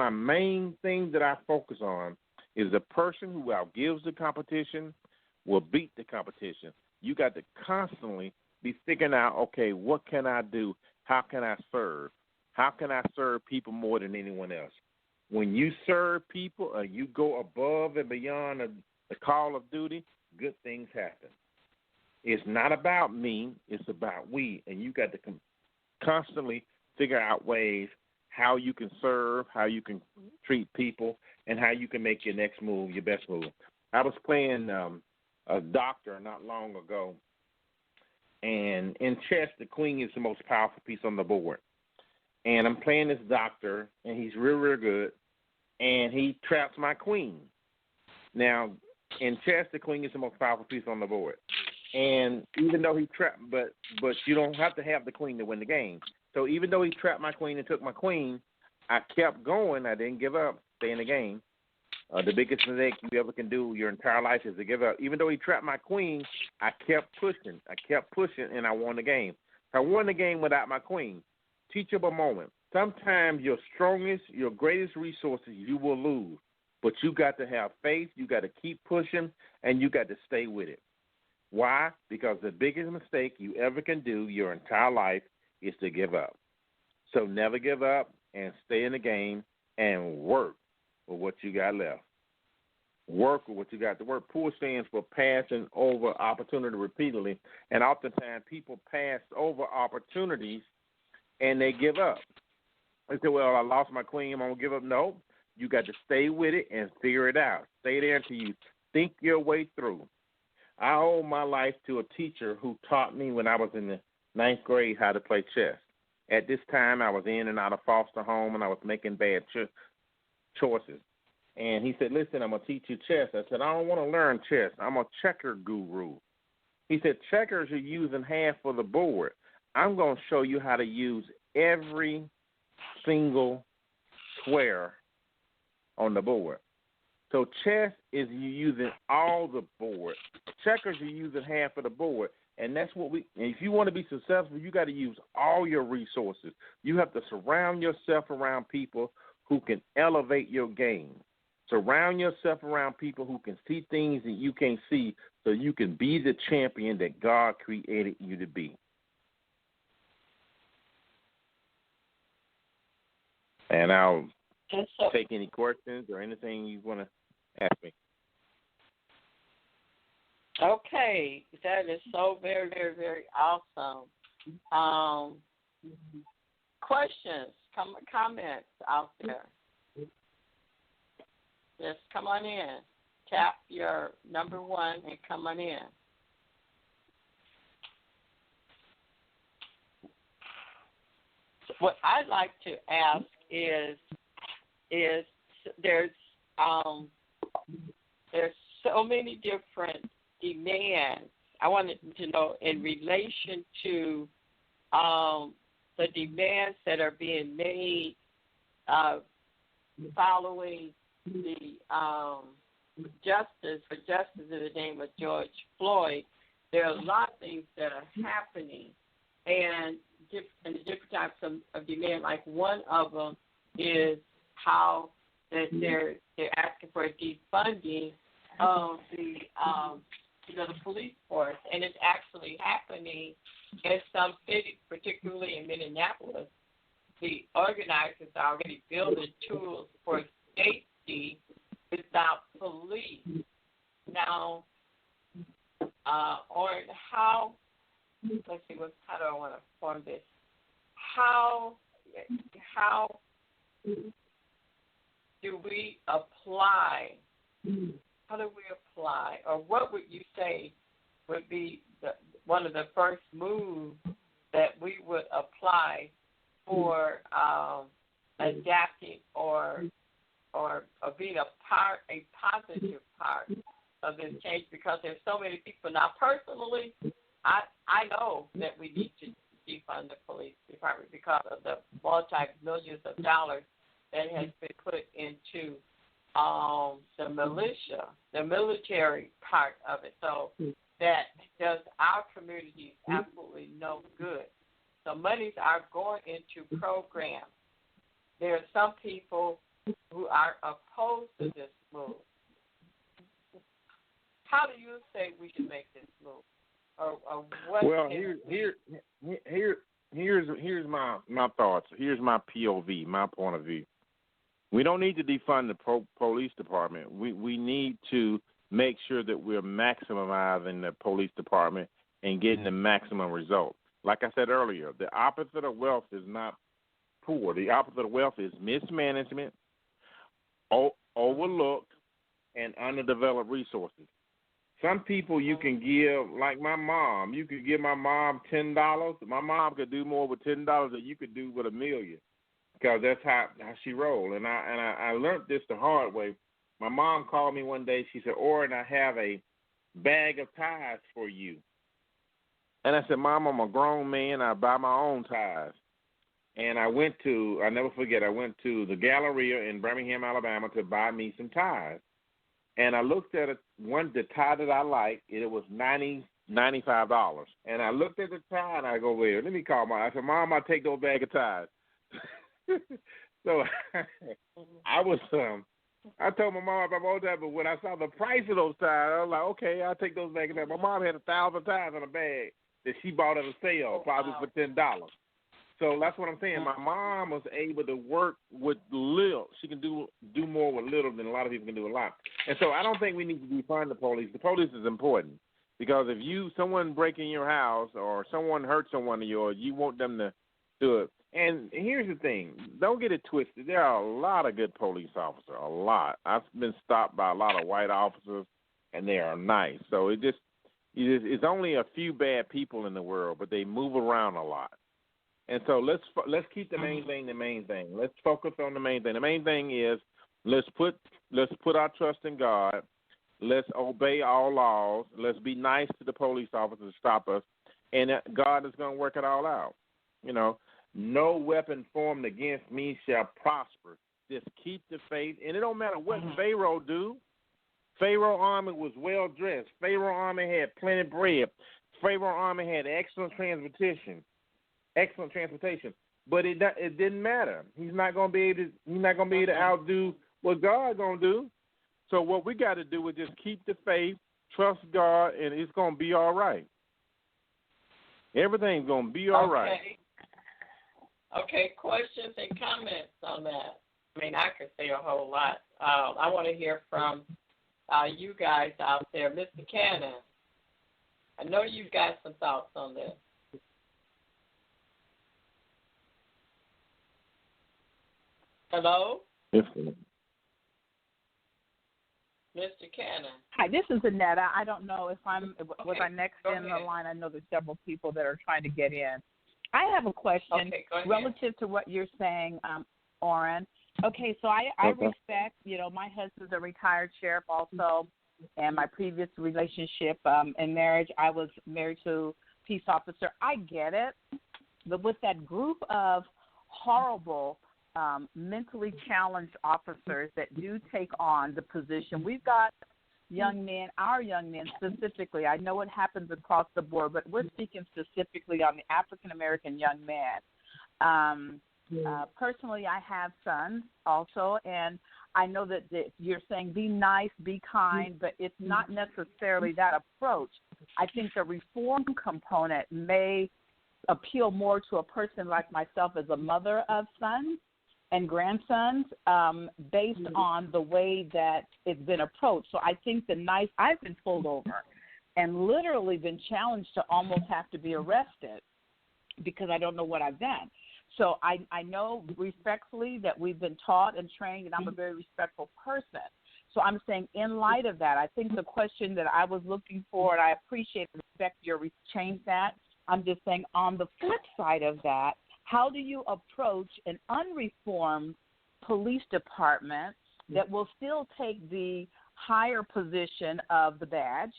main thing that I focus on is the person who outgives the competition will beat the competition. You got to constantly be figuring out, okay, what can I do? How can I serve? How can I serve people more than anyone else? When you serve people or you go above and beyond the call of duty, good things happen. It's not about me. It's about we. And you got to constantly figure out ways how you can serve, how you can treat people, and how you can make your next move your best move. I was playing a doctor not long ago, and in chess, the queen is the most powerful piece on the board. And I'm playing this doctor, and he's real, real good, and he traps my queen. Now, in chess, the queen is the most powerful piece on the board. And even though he trapped, but you don't have to have the queen to win the game. So even though he trapped my queen and took my queen, I kept going. I didn't give up, stay in the game. The biggest mistake you ever can do your entire life is to give up. Even though he trapped my queen, I kept pushing, and I won the game. I won the game without my queen. Teachable moment. Sometimes your strongest, your greatest resources you will lose, but you got to have faith, you got to keep pushing, and you got to stay with it. Why? Because the biggest mistake you ever can do your entire life is to give up. So never give up and stay in the game and work with what you got left. Work with what you got to work. POOR stands for passing over opportunity repeatedly, and oftentimes people pass over opportunities and they give up. They say, well, I lost my queen, I'm going to give up. No, you got to stay with it and figure it out. Stay there until you think your way through. I owe my life to a teacher who taught me when I was in the 9th grade how to play chess. At this time, I was in and out of foster home, and I was making bad choices. And he said, listen, I'm going to teach you chess. I said, I don't want to learn chess. I'm a checker guru. He said, checkers are using half of the board. I'm going to show you how to use every single square on the board. So chess is you using all the board. Checkers are using half of the board. And that's what if you want to be successful, you got to use all your resources. You have to surround yourself around people who can elevate your game. Surround yourself around people who can see things that you can't see so you can be the champion that God created you to be. And I'll take any questions or anything you want to ask me. Okay, that is so very, very, very awesome. Questions, comments out there. Just come on in. Tap your number 1 and come on in. What I'd like to ask is there's so many different demands. I wanted to know in relation to the demands that are being made following the justice in the name of George Floyd. There are a lot of things that are happening, and the different types of demand. Like one of them is how that they're asking for a defunding of the police force, and it's actually happening in some cities, particularly in Minneapolis. The organizers are already building tools for safety without police. Now, Orrin, how do I want to form this? How do we apply? How do we apply, or what would you say would be one of the first moves that we would apply for adapting or being a positive part of this change? Because there's so many people now. Personally, I know that we need to defund the police department because of the multi-millions of dollars that has been put into the militia, the military part of it. So that does our communities absolutely no good. So monies are going into programs. There are some people who are opposed to this move. How do you say we should make this move? Or what? Well, here's my thoughts. Here's my POV, my point of view. We don't need to defund the police department. We need to make sure that we're maximizing the police department and getting the maximum result. Like I said earlier, the opposite of wealth is not poor. The opposite of wealth is mismanagement, overlooked, and underdeveloped resources. Some people you can give, like my mom, you could give my mom $10. My mom could do more with $10 than you could do with $1 million, because that's how she rolled. And I learned this the hard way. My mom called me one day. She said, "Orrin, I have a bag of ties for you." And I said, "Mom, I'm a grown man. I buy my own ties." And I never forget, I went to the Galleria in Birmingham, Alabama to buy me some ties. And I looked at the tie that I liked, and it was $95. And I looked at the tie, and I go, "Well, let me call Mom." I said, "Mom, I'll take those bag of ties." So I told my mom about all that, but when I saw the price of those ties, I was like, okay, I'll take those bag of ties. My mom had 1,000 ties in a bag that she bought at a sale, probably for $10. So that's what I'm saying. My mom was able to work with little. She can do more with little than a lot of people can do a lot. And so I don't think we need to defund the police. The police is important, because if someone break in your house or someone hurt someone of yours, you want them to do it. And here's the thing. Don't get it twisted. There are a lot of good police officers, a lot. I've been stopped by a lot of white officers, and they are nice. So it's only a few bad people in the world, but they move around a lot. And so let's keep the main thing the main thing. Let's focus on the main thing. The main thing is let's put our trust in God. Let's obey all laws. Let's be nice to the police officers to stop us, and God is going to work it all out. You know, no weapon formed against me shall prosper. Just keep the faith, and it don't matter what Pharaoh do. Pharaoh's army was well dressed. Pharaoh's army had plenty of bread. Pharaoh's army had excellent transportation. But it didn't matter. He's not going to be able to outdo what God's going to do. So what we got to do is just keep the faith, trust God, and it's going to be all right. Everything's going to be all right. Okay, questions and comments on that. I mean, I could say a whole lot. I want to hear from you guys out there. Mr. Cannon, I know you've got some thoughts on this. Hello? Yes, Mr. Cannon. Hi, this is Annetta. I don't know if was I next in the line? I know there's several people that are trying to get in. I have a question relative to what you're saying, Orrin. Okay, so I respect, my husband's a retired sheriff also, and my previous relationship in marriage, I was married to a peace officer. I get it, but with that group of horrible mentally challenged officers that do take on the position. We've got our young men specifically. I know it happens across the board, but we're speaking specifically on the African-American young man. Personally, I have sons also, and I know that you're saying be nice, be kind, but it's not necessarily that approach. I think the reform component may appeal more to a person like myself as a mother of sons and grandsons based on the way that it's been approached. So I think I've been pulled over and literally been challenged to almost have to be arrested because I don't know what I've done. So I know respectfully that we've been taught and trained, and I'm a very respectful person. So I'm saying in light of that, I think the question that I was looking for, and I appreciate and respect your change that, I'm just saying on the flip side of that, how do you approach an unreformed police department that will still take the higher position of the badge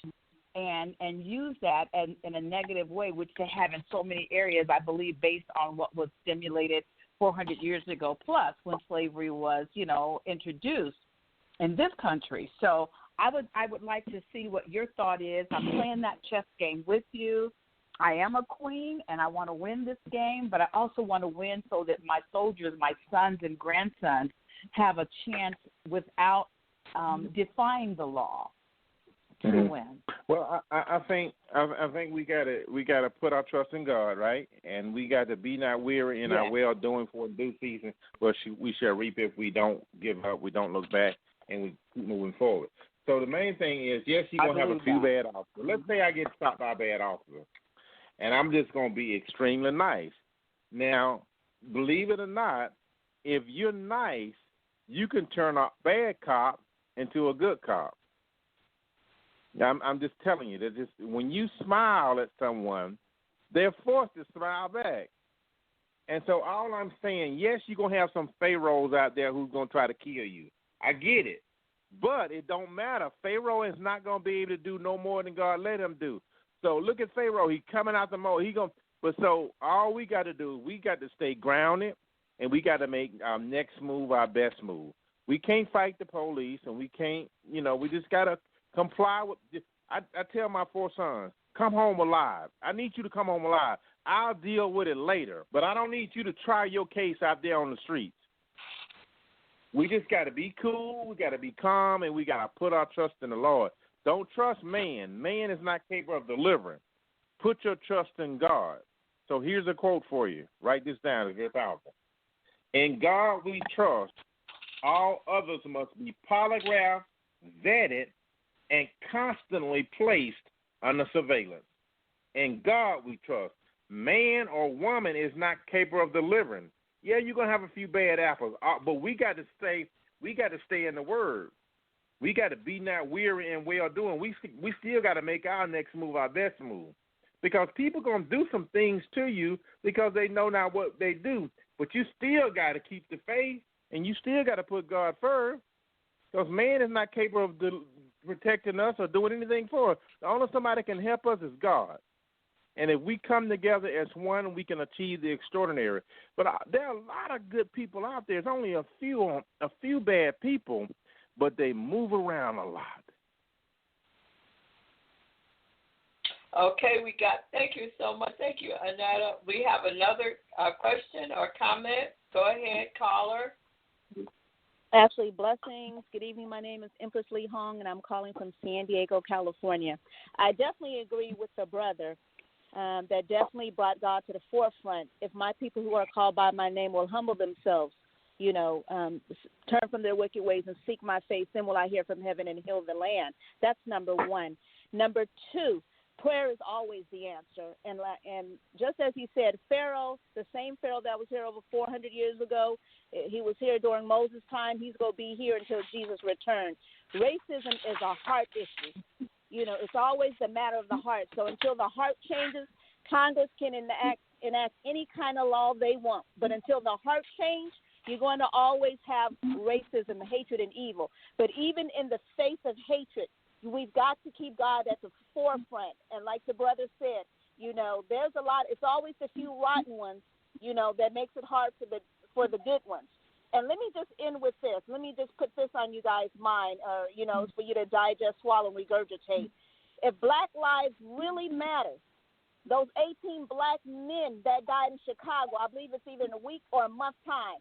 and use that in a negative way, which they have in so many areas, I believe, based on what was stimulated 400 years ago plus when slavery was, introduced in this country. So I would like to see what your thought is. I'm playing that chess game with you. I am a queen, and I want to win this game, but I also want to win so that my soldiers, my sons and grandsons, have a chance without defying the law to win. Well, I think we gotta put our trust in God, right? And we got to be not weary in our well doing, for in due season. Well, we shall reap if we don't give up, we don't look back, and we keep moving forward. So the main thing is, yes, you're gonna have a few bad officers. Let's say I get stopped by a bad officer, and I'm just gonna be extremely nice. Now, believe it or not, if you're nice, you can turn a bad cop into a good cop. I'm just telling you that when you smile at someone, they're forced to smile back. And so all I'm saying, yes, you're going to have some pharaohs out there who's going to try to kill you. I get it. But it don't matter. Pharaoh is not going to be able to do no more than God let him do. So look at Pharaoh. He's coming out the mold. But so all we got to do, we got to stay grounded, and we got to make our next move our best move. We can't fight the police, and we can't, we just got to comply with. I tell my 4 sons, come home alive. I need you to come home alive. I'll deal with it later, but I don't need you to try your case out there on the streets. We just got to be cool. We got to be calm, and we got to put our trust in the Lord. Don't trust man. Man is not capable of delivering. Put your trust in God. So here's a quote for you. Write this down. It's very powerful. In God we trust. All others must be polygraphed, vetted, and constantly placed under surveillance. In God we trust. Man or woman is not capable of delivering. Yeah, you're gonna have a few bad apples, but we got to stay in the Word. We got to be not weary and well doing. We still got to make our next move our best move, because people gonna do some things to you because they know not what they do. But you still got to keep the faith, and you still got to put God first, because man is not capable of protecting us or doing anything for us. The only somebody can help us is God. And if we come together as one, we can achieve the extraordinary. But there are a lot of good people out there. There's only a few bad people, but they move around a lot. Okay, thank you so much. Thank you, Anetta. We have another question or comment. Go ahead, caller. Ashley, blessings. Good evening. My name is Empress Lee Hong, and I'm calling from San Diego, California. I definitely agree with the brother that definitely brought God to the forefront. If my people who are called by my name will humble themselves, turn from their wicked ways and seek my face, then will I hear from heaven and heal the land. That's number one. Number two, prayer is always the answer. And just as he said, Pharaoh, the same Pharaoh that was here over 400 years ago, he was here during Moses' time. He's going to be here until Jesus returns. Racism is a heart issue. It's always the matter of the heart. So until the heart changes, Congress can enact any kind of law they want. But until the heart changes, you're going to always have racism, hatred, and evil. But even in the face of hatred, we've got to keep God at the forefront. And like the brother said, there's a lot. It's always the few rotten ones, that makes it hard for the good ones. And let me just end with this. Let me just put this on you guys' mind, for you to digest, swallow, and regurgitate. If black lives really matter, those 18 black men that died in Chicago, I believe it's either in a week or a month time,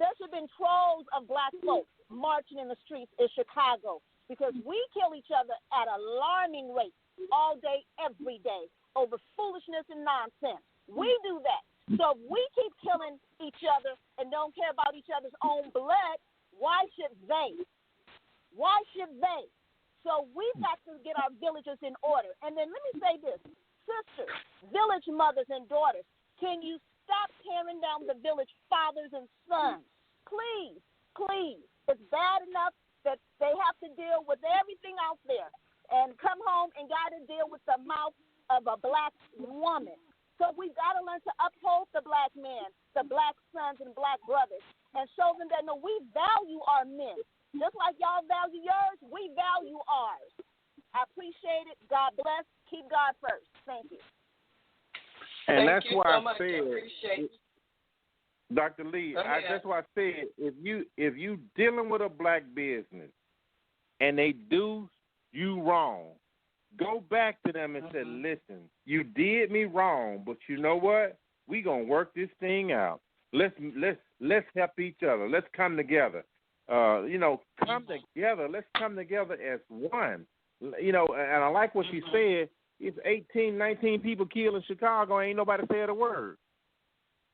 there should have been trolls of black folks marching in the streets in Chicago, because we kill each other at alarming rates all day, every day, over foolishness and nonsense. We do that. So if we keep killing each other and don't care about each other's own blood, why should they? Why should they? So we've got to get our villages in order. And then let me say this. Sisters, village mothers and daughters, can you stop tearing down the village fathers and sons? Please, please. It's bad enough that they have to deal with everything out there and come home and got to deal with the mouth of a black woman. So we've got to learn to uphold the black men, the black sons and black brothers, and show them that, no, we value our men. Just like y'all value yours, we value ours. I appreciate it. God bless. Keep God first. Thank you. And Thank that's you why so much. I said, I appreciate it. Dr. Lee, that's why I said, if you dealing with a black business and they do you wrong, go back to them and say, listen, you did me wrong, but you know what? We gonna work this thing out. Let's help each other. Let's come together. Come together. Let's come together as one. And I like what she said. It's 18, 19 people killed in Chicago. Ain't nobody said a word.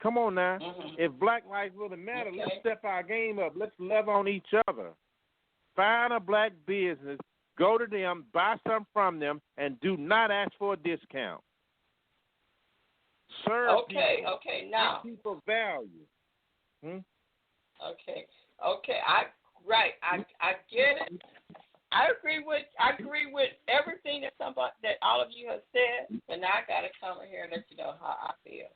Come on now. If Black lives really matter, let's step our game up. Let's love on each other. Find a black business, go to them, buy something from them, and do not ask for a discount. Serve people. Okay, now. Give people value. Okay. I get it. I agree with everything that all of you have said, but now I gotta come in here and let you know how I feel.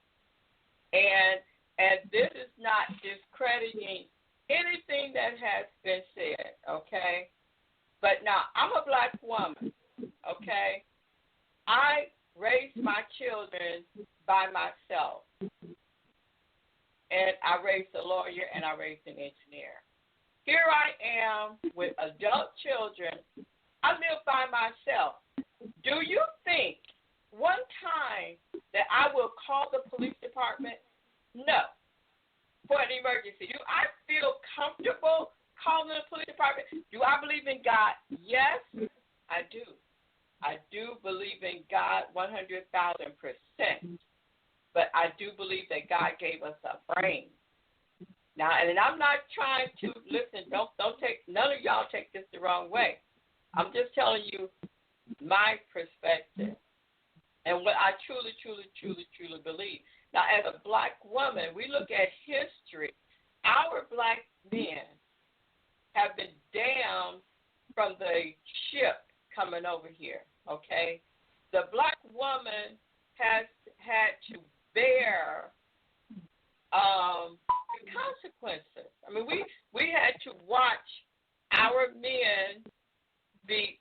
And this is not discrediting anything that has been said, okay? But now I'm a black woman, okay? I raised my children by myself. And I raised a lawyer and I raised an engineer. Here I am with adult children. I live by myself. Do you think one time that I will call the police department? No. For an emergency. Do I feel comfortable calling the police department? Do I believe in God? Yes, I do. I do believe in God 100,000%. But I do believe that God gave us a brain. Now, and I'm not trying to listen. Don't take none of y'all take this the wrong way. I'm just telling you my perspective and what I truly believe. Now, as a black woman, we look at history. Our black men have been damned from the ship coming over here. Okay, the black woman has had to bear the consequences. I mean, we had to watch our men be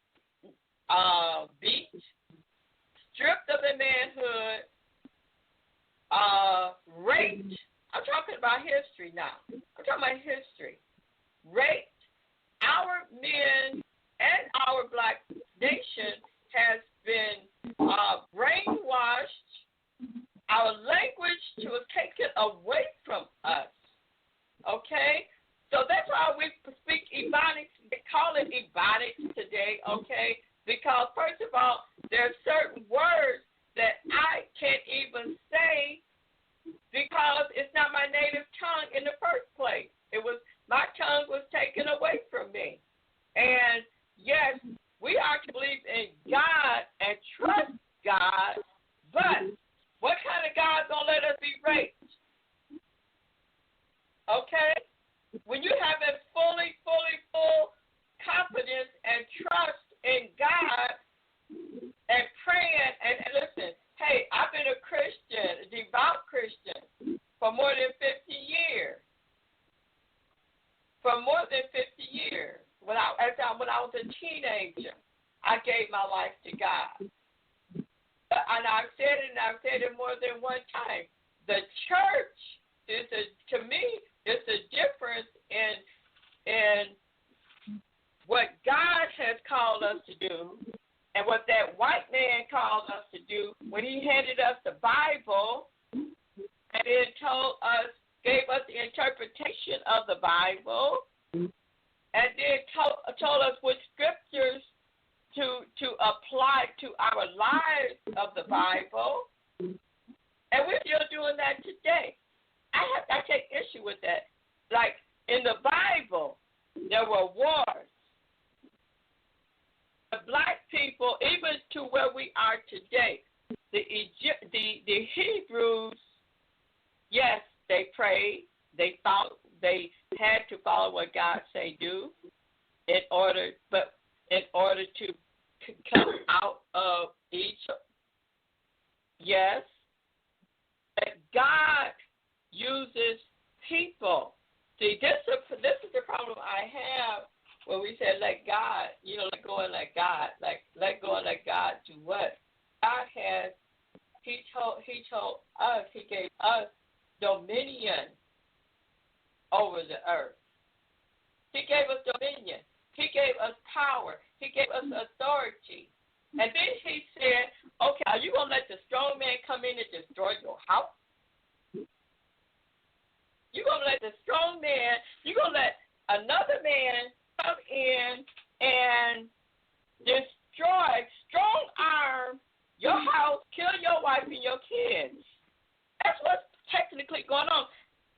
beat, stripped of their manhood, raped. I'm talking about history now. I'm talking about history. Raped. Our men and our black nation has been brainwashed. Our language was taken away from us. Okay? So that's why we speak Ebonics. They call it Ebonics today, okay? Because, first of all, there are certain words that I can't even say because it's not my native tongue in the first place. My tongue was taken away from me. And, yes, we are to believe in God and trust God, but what kind of God going to let us be raped? Okay? When you have a full confidence and trust in God and praying, and listen, hey, I've been a Christian, a devout Christian, for more than 50 years. For more than 50 years. When I was a teenager, I gave my life to God. And I've said it more than one time. The church to me, it's a difference in what God has called us to do and what that white man called us to do when he handed us the Bible and then gave us the interpretation of the Bible, and then told us which scriptures to apply to our lives of the Bible, and we're still doing that today. I take issue with that. Like in the Bible, there were wars. The black people, even to where we are today, the Hebrews, yes, they prayed, they had to follow what God say do in order to come out of Egypt. Yes, that God uses people. See, this is the problem I have when we say let God, let go and let God. Like let go and let God do what? God has. He told us. He gave us dominion over the earth. He gave us dominion. He gave us power. He gave us authority. And then he said, okay, are you going to let the strong man come in and destroy your house? You're going to let the strong man, you're going to let another man come in and destroy, strong arm your house, kill your wife and your kids. That's what's technically going on.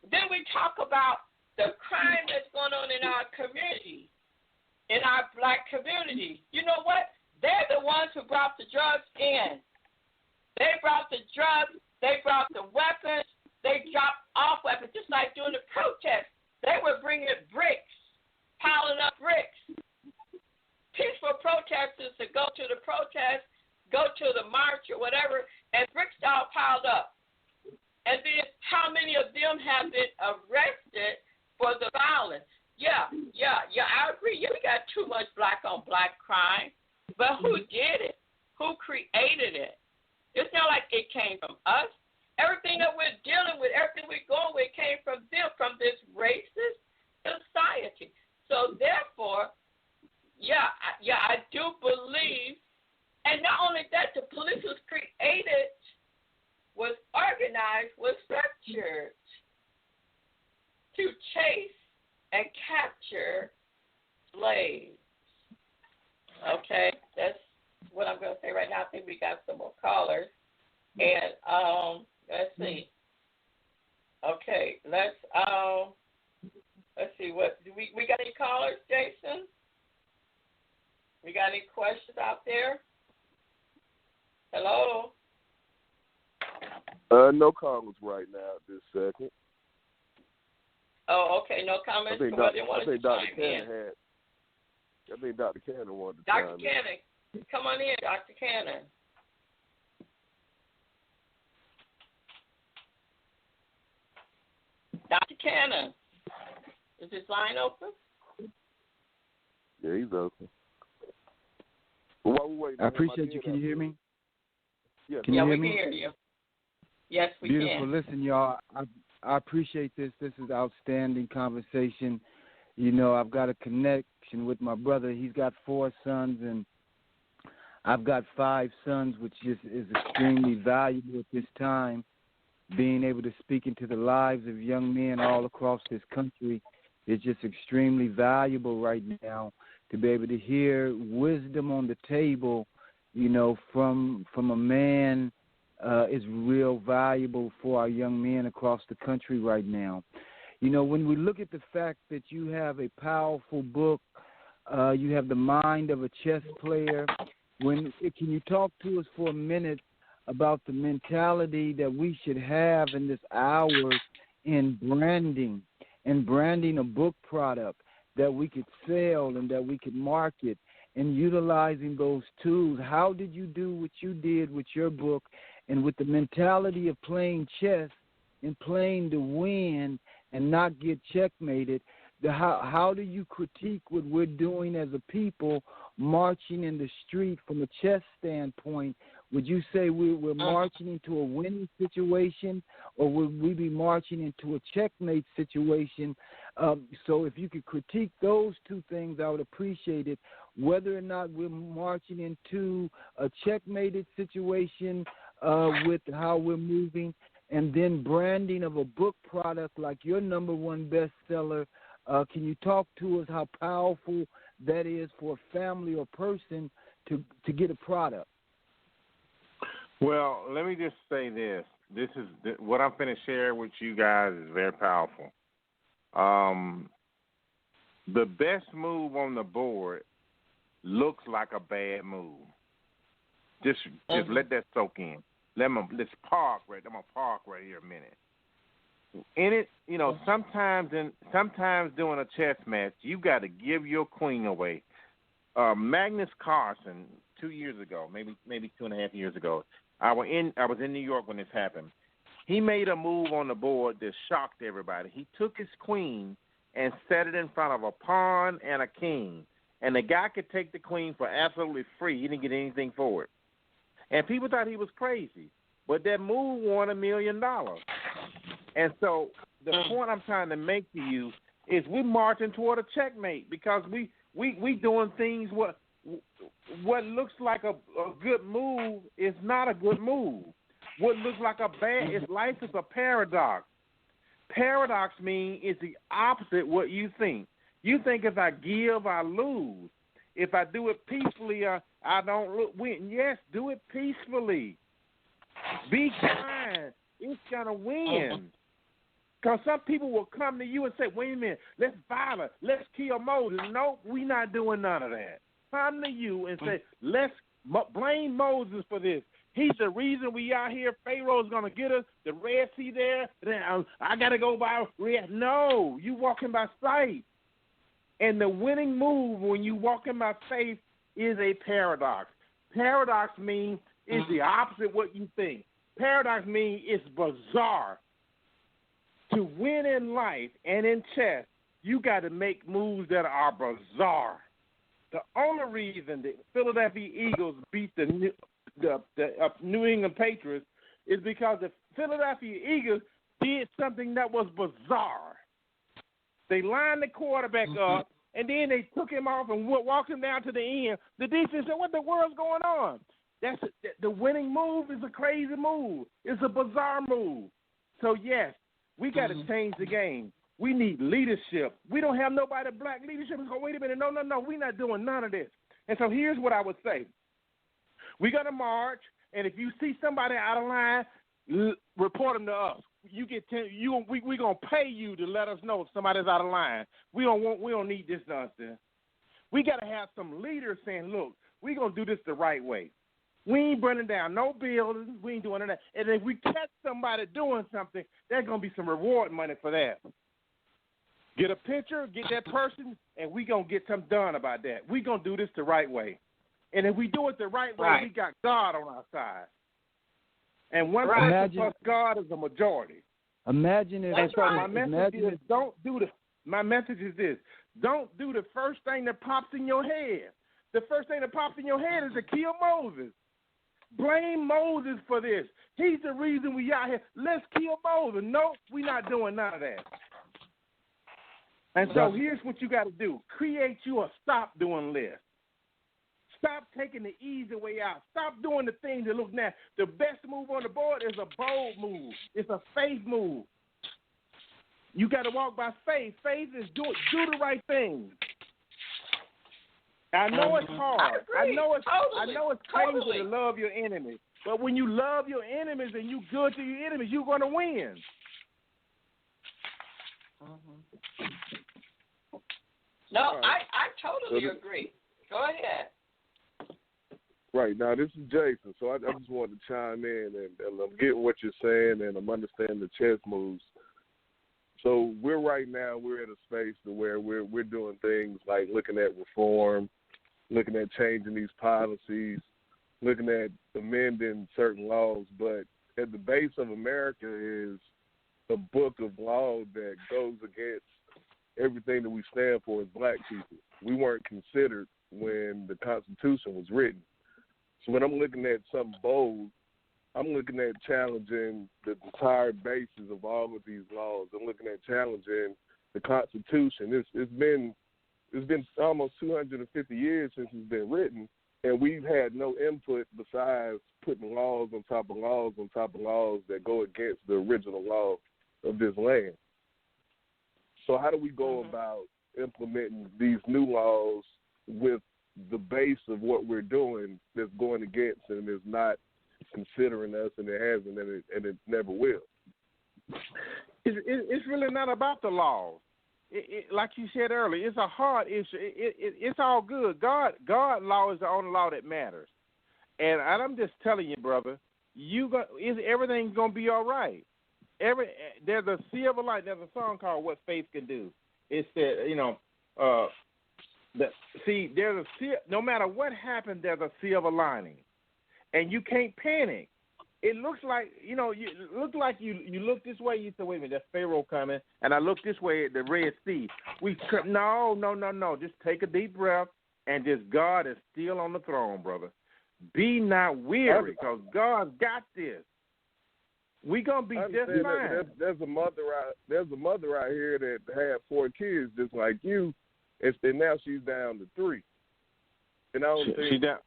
Then we talk about the crime that's going on in our community, in our black community. You know what? They're the ones who brought the drugs in. They brought the drugs. They brought the weapons. They dropped off weapons, just like during the protest. They were bringing bricks, piling up bricks. Peaceful protesters to go to the protest, go to the march or whatever, and bricks all piled up. And then how many of them have been arrested for the violence? Yeah, I agree. Yeah, we got too much black-on-black crime. But who did it? Who created it? It's not like it came from us. Everything that we're dealing with, everything we're going with came from them, from this racist society. So therefore, I do believe, and not only that, the police was created, was organized, was structured to chase and capture slaves. Okay, that's what I'm going to say right now. I think we got some more callers. And let's see. Okay, let's see. What do we got any callers, Jason? We got any questions out there? Hello? No comments right now at this second. Oh, okay, no comments. I think Dr. Cannon wanted to Dr. Cannon, come on in, Dr. Cannon. Dr. Cannon, is this line open? Yeah, he's open. Well, while we're waiting, I appreciate you. Can you hear me? Yeah, can you hear we me? can hear you. Yes, we Beautiful. can. Listen, y'all, I appreciate this. This is outstanding conversation. You know, I've got a connection with my brother. He's got 4 sons, and I've got 5 sons, which is extremely valuable at this time. Being able to speak into the lives of young men all across this country is just extremely valuable right now, to be able to hear wisdom on the table, you know, from a man is real valuable for our young men across the country right now. You know, when we look at the fact that you have a powerful book, you have the mind of a chess player, can you talk to us for a minute about the mentality that we should have in this hour in branding a book product that we could sell and that we could market, and utilizing those tools? How did you do what you did with your book, and with the mentality of playing chess and playing to win and not get checkmated? How do you critique what we're doing as a people, marching in the street from a chess standpoint? Would you say we're marching into a winning situation, or would we be marching into a checkmate situation? So if you could critique those 2 things, I would appreciate it. Whether or not we're marching into a checkmated situation with how we're moving, and then branding of a book product like your #1 bestseller. Can you talk to us how powerful that is for a family or person to get a product? Well, let me just say this. This is what I'm going to share with you guys is very powerful. The best move on the board looks like a bad move. Just let that soak in. Let's park right. I'm gonna park right here a minute. In it, you know, sometimes doing a chess match, you got to give your queen away. Magnus Carlsen 2 years ago, maybe 2.5 years ago. I was in New York when this happened. He made a move on the board that shocked everybody. He took his queen and set it in front of a pawn and a king, and the guy could take the queen for absolutely free. He didn't get anything for it, and people thought he was crazy. But that move won $1 million. And so the point I'm trying to make to you is we're marching toward a checkmate because We doing things what looks like a good move is not a good move. What looks like a bad is life is a paradox. Paradox means it's the opposite what you think. You think if I give, I lose. If I do it peacefully, I don't win. Yes, do it peacefully. Be kind. It's going to win. Because some people will come to you and say, wait a minute, let's violate, let's kill Moses. No, we're not doing none of that. Come to you and say, let's blame Moses for this. He's the reason we out here. Pharaoh's going to get us. The Red Sea there. I got to go by Red. No, you walking by sight. And the winning move when you walking by faith is a paradox. Paradox means it's the opposite of what you think. Paradox means it's bizarre. To win in life and in chess, you got to make moves that are bizarre. The only reason the Philadelphia Eagles beat the New England Patriots is because the Philadelphia Eagles did something that was bizarre. They lined the quarterback up, and then they took him off and walked him down to the end. The defense said, what the world's going on? The winning move is a crazy move. It's a bizarre move. So, yes, we got to change the game. We need leadership. We don't have nobody black leadership. It's going, wait a minute, no, we're not doing none of this. And so here's what I would say. We're going to march, and if you see somebody out of line, report them to us. You get we're going to pay you to let us know if somebody's out of line. We don't need this nonsense. We got to have some leaders saying, look, we're going to do this the right way. We ain't burning down no buildings. We ain't doing that. And if we catch somebody doing something, there's going to be some reward money for that. Get a picture, get that person, and we going to get something done about that. We going to do this the right way. And if we do it the right way, we got God on our side. And one person plus God is a majority. Imagine it. My message is my message is this. Don't do the first thing that pops in your head. The first thing that pops in your head is to kill Moses. Blame Moses for this. He's the reason we out here. Let's kill Moses. Nope, we're not doing none of that. And so here's what you got to do. Create you a stop doing list. Stop taking the easy way out. Stop doing the things that look nasty. The best move on the board is a bold move. It's a faith move. You got to walk by faith. Faith is do the right thing. I know it's hard. I know it's crazy to love your enemies. But when you love your enemies and you good to your enemies, you're going to win. No, I totally agree. Go ahead. Right. Now, this is Jason, so I just wanted to chime in, and I'm getting what you're saying, and I'm understanding the chess moves. So we're at a space to where we're doing things like looking at reform, looking at changing these policies, looking at amending certain laws. But at the base of America is a book of law that goes against everything that we stand for as black people. We weren't considered when the Constitution was written. So when I'm looking at something bold, I'm looking at challenging the entire basis of all of these laws. I'm looking at challenging the Constitution. It's been almost 250 years since it's been written, and we've had no input besides putting laws on top of laws on top of laws that go against the original law of this land. So how do we go about implementing these new laws with the base of what we're doing that's going against and is not considering us, and it hasn't, and it never will? It's really not about the laws. Like you said earlier, it's a hard issue. It's all good. God law is the only law that matters. And I'm just telling you, brother, everything's gonna be all right. There's a silver light. There's a song called "What Faith Can Do." It's that no matter what happens, there's a silver lining, and you can't panic. It looks like you look this way. You say, "Wait a minute, that's Pharaoh coming," and I look this way at the Red Sea. No. Just take a deep breath, and just God is still on the throne, brother. Be not weary, because God's got this. We gonna be just fine. There's a mother out here that had 4 kids just like you, And now she's down to 3. And I don't think down.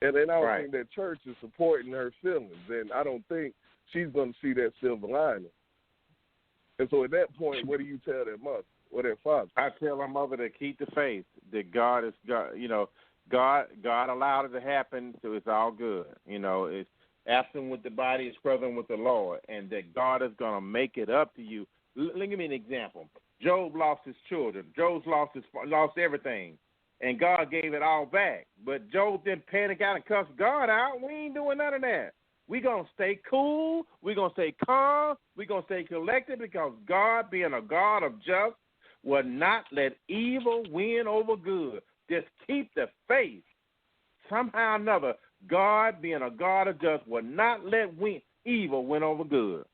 And I don't Right. think that church is supporting her feelings. And I don't think she's going to see that silver lining. And so at that point, what do you tell that mother or that father? I tell my mother to keep the faith, that God is God. You know, God allowed it to happen, so it's all good. You know, it's absent with the body is present with the Lord, and that God is going to make it up to you. Let me give me an example. Job lost his children. Job lost everything, and God gave it all back. But Job didn't panic out and cuss God out. We ain't doing none of that. We're going to stay cool. We're going to stay calm. We're going to stay collected, because God, being a God of justice, will not let evil win over good. Just keep the faith. Somehow or another, God, being a God of justice, will not let evil win over good.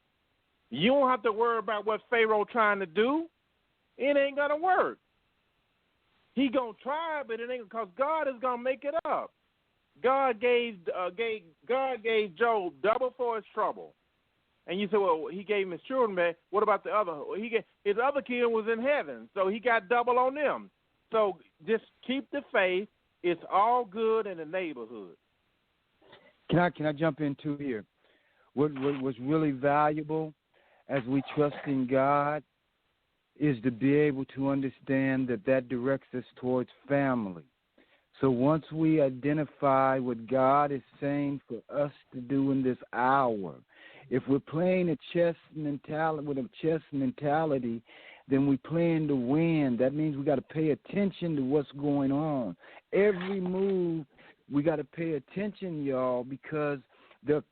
You don't have to worry about what Pharaoh trying to do. It ain't going to work. He going to try, but it ain't, because God is going to make it up. God gave Job double for his trouble. And you say, well, he gave him his children back. What about the other? His other kid was in heaven, so he got double on them. So just keep the faith. It's all good in the neighborhood. Can I jump in too here? What was really valuable as we trust in God is to be able to understand that directs us towards family. So once we identify what God is saying for us to do in this hour, if we're playing a chess mentality, then we're playing to win. That means we got to pay attention to what's going on. Every move, we got to pay attention, y'all, because the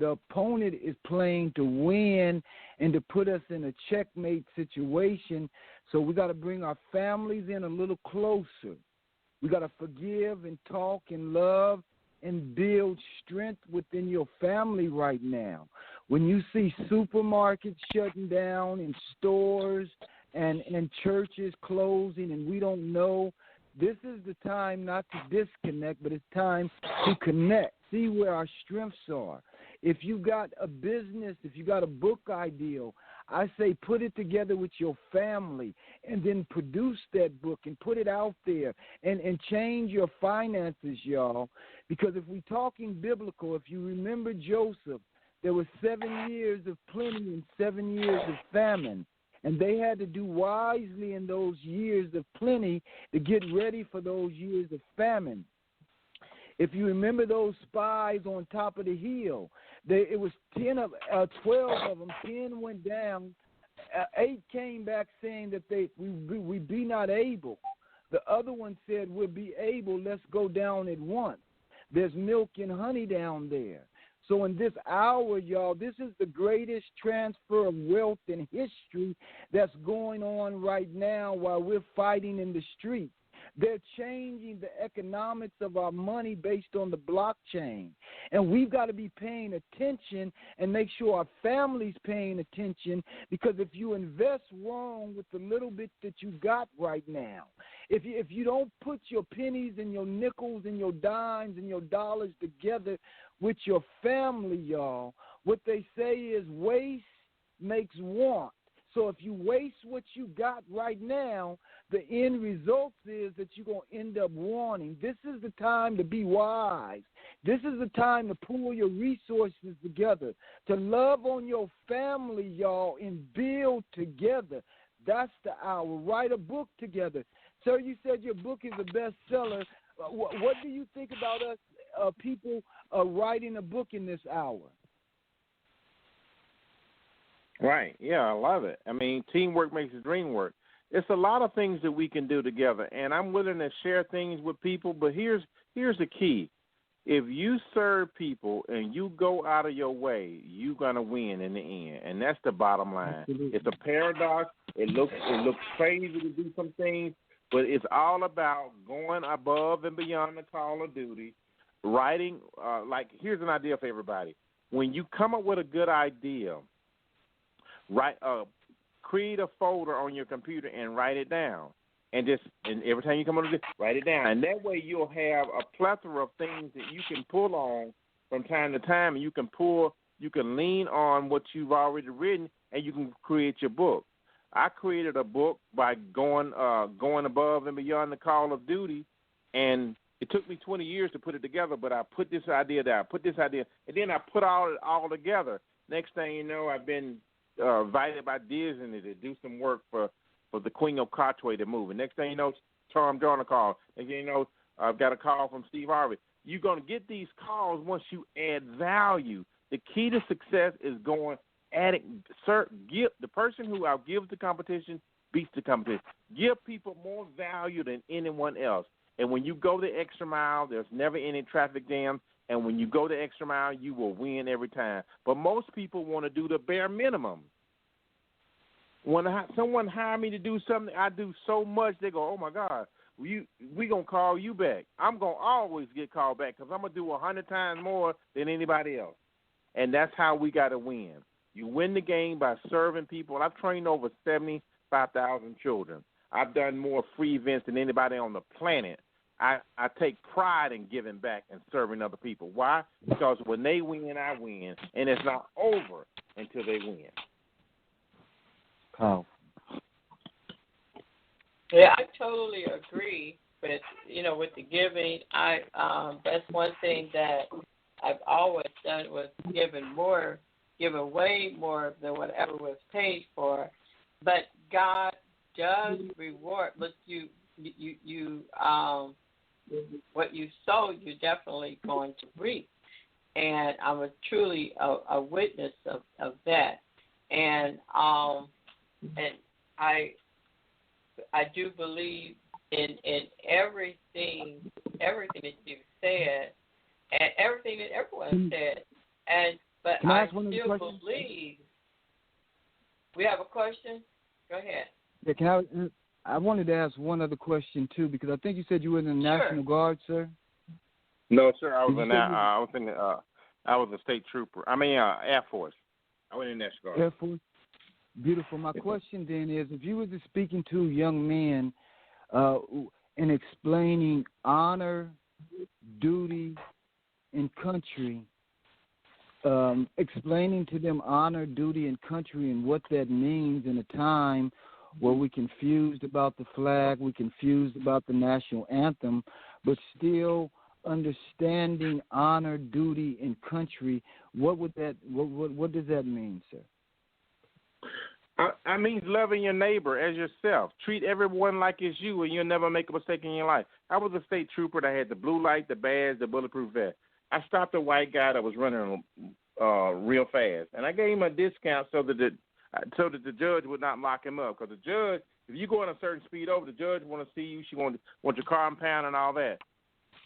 opponent is playing to win and to put us in a checkmate situation. So we got to bring our families in a little closer. We got to forgive and talk and love and build strength within your family right now. When you see supermarkets shutting down and stores and churches closing and we don't know, this is the time not to disconnect, but it's time to connect. See where our strengths are. If you got a business, if you got a book idea, I say put it together with your family and then produce that book and put it out there and change your finances, y'all. Because if we're talking biblical, if you remember Joseph, there were 7 years of plenty and 7 years of famine. And they had to do wisely in those years of plenty to get ready for those years of famine. If you remember those spies on top of the hill, it was 12 of them. 10 went down. 8 came back saying that we be not able. The other one said, we'll be able. Let's go down at once. There's milk and honey down there. So in this hour, y'all, this is the greatest transfer of wealth in history that's going on right now while we're fighting in the streets. They're changing the economics of our money based on the blockchain. And we've got to be paying attention and make sure our family's paying attention, because if you invest wrong with the little bit that you got right now, if you don't put your pennies and your nickels and your dimes and your dollars together with your family, y'all, what they say is waste makes want. So if you waste what you got right now, the end result is that you're going to end up wanting. This is the time to be wise. This is the time to pull your resources together, to love on your family, y'all, and build together. That's the hour. Write a book together. Sir, you said your book is a bestseller. What do you think about us people writing a book in this hour? Right. Yeah, I love it. I mean, teamwork makes the dream work. It's a lot of things that we can do together, and I'm willing to share things with people, but here's the key. If you serve people and you go out of your way, you're going to win in the end, and that's the bottom line. Absolutely. It's a paradox. It looks crazy to do some things, but it's all about going above and beyond the call of duty, writing. Here's an idea for everybody. When you come up with a good idea, create a folder on your computer and write it down. And every time you come on, write it down. And that way you'll have a plethora of things that you can pull on from time to time, and you can lean on what you've already written, and you can create your book. I created a book by going above and beyond the call of duty, and it took me 20 years to put it together, but I put this idea down, and then I put all together. Next thing you know, I've been invited by Disney to do some work for the Queen of Cartway, the movie. Next thing you know, Tom Joyner called. Next thing you know, I've got a call from Steve Harvey. You're going to get these calls once you add value. The key to success is give the person who outgives the competition beats the competition. Give people more value than anyone else. And when you go the extra mile, there's never any traffic jam. And when you go the extra mile, you will win every time. But most people want to do the bare minimum. When someone hire me to do something, I do so much, they go, oh, my God, we going to call you back. I'm going to always get called back because I'm going to do 100 times more than anybody else. And that's how we got to win. You win the game by serving people. I've trained over 75,000 children. I've done more free events than anybody on the planet. I take pride in giving back and serving other people. Why? Because when they win, I win, and it's not over until they win. Oh. Yeah, I totally agree with the giving. That's one thing that I've always done was giving way more than whatever was paid for. But God does reward. Look, what you sow, you're definitely going to reap. And I'm truly a witness of that. And I do believe in everything that you said and everything that everyone said. But I still believe. We have a question? Go ahead. Yeah, I wanted to ask one other question too, because I think you said you were in the National Guard, sir. No, sir. I was a state trooper. I mean, Air Force. I went in the National Guard. Air Force. Beautiful. My question then is, if you were just speaking to young men and explaining honor, duty, and country, explaining to them honor, duty, and country and what that means in a time where we're confused about the flag, we're confused about the national anthem, but still understanding honor, duty, and country, what does that mean, sir? I mean loving your neighbor as yourself. Treat everyone like it's you, and you'll never make a mistake in your life. I was a state trooper that had the blue light, the badge, the bulletproof vest. I stopped a white guy that was running real fast, and I gave him a discount so that the judge would not lock him up. Because the judge, if you go at a certain speed over, the judge want to see you. She want your car impounded and all that.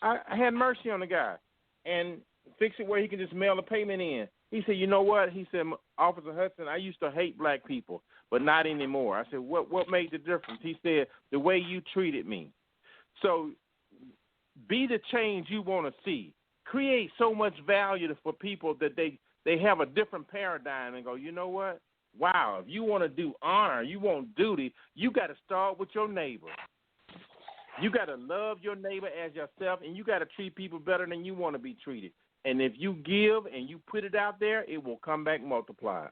I had mercy on the guy and fixed it where he can just mail the payment in. He said, you know what? He said, Officer Hudson, I used to hate black people, but not anymore. I said, what made the difference? He said, the way you treated me. So be the change you want to see. Create so much value for people that they have a different paradigm and go, you know what? Wow, if you want to do honor, you want duty, you got to start with your neighbor. You got to love your neighbor as yourself, and you got to treat people better than you want to be treated. And if you give and you put it out there, it will come back multiplied.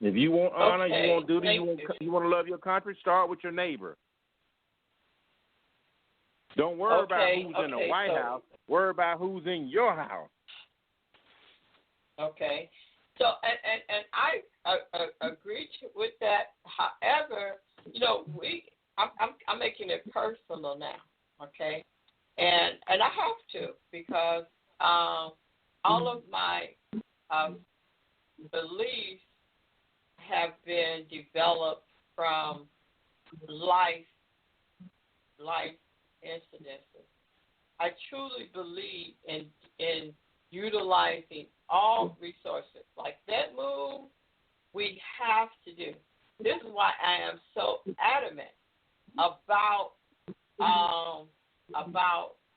If you want honor, you want duty, you want to love your country, start with your neighbor. Don't worry about who's in the White House. Worry about who's in your house. Okay. So, and I agree with that. However, I'm making it personal now, okay? And I have to, because all of my beliefs have been developed from life incidences. I truly believe in utilizing all resources. Like that move, we have to do. This is why I am so adamant about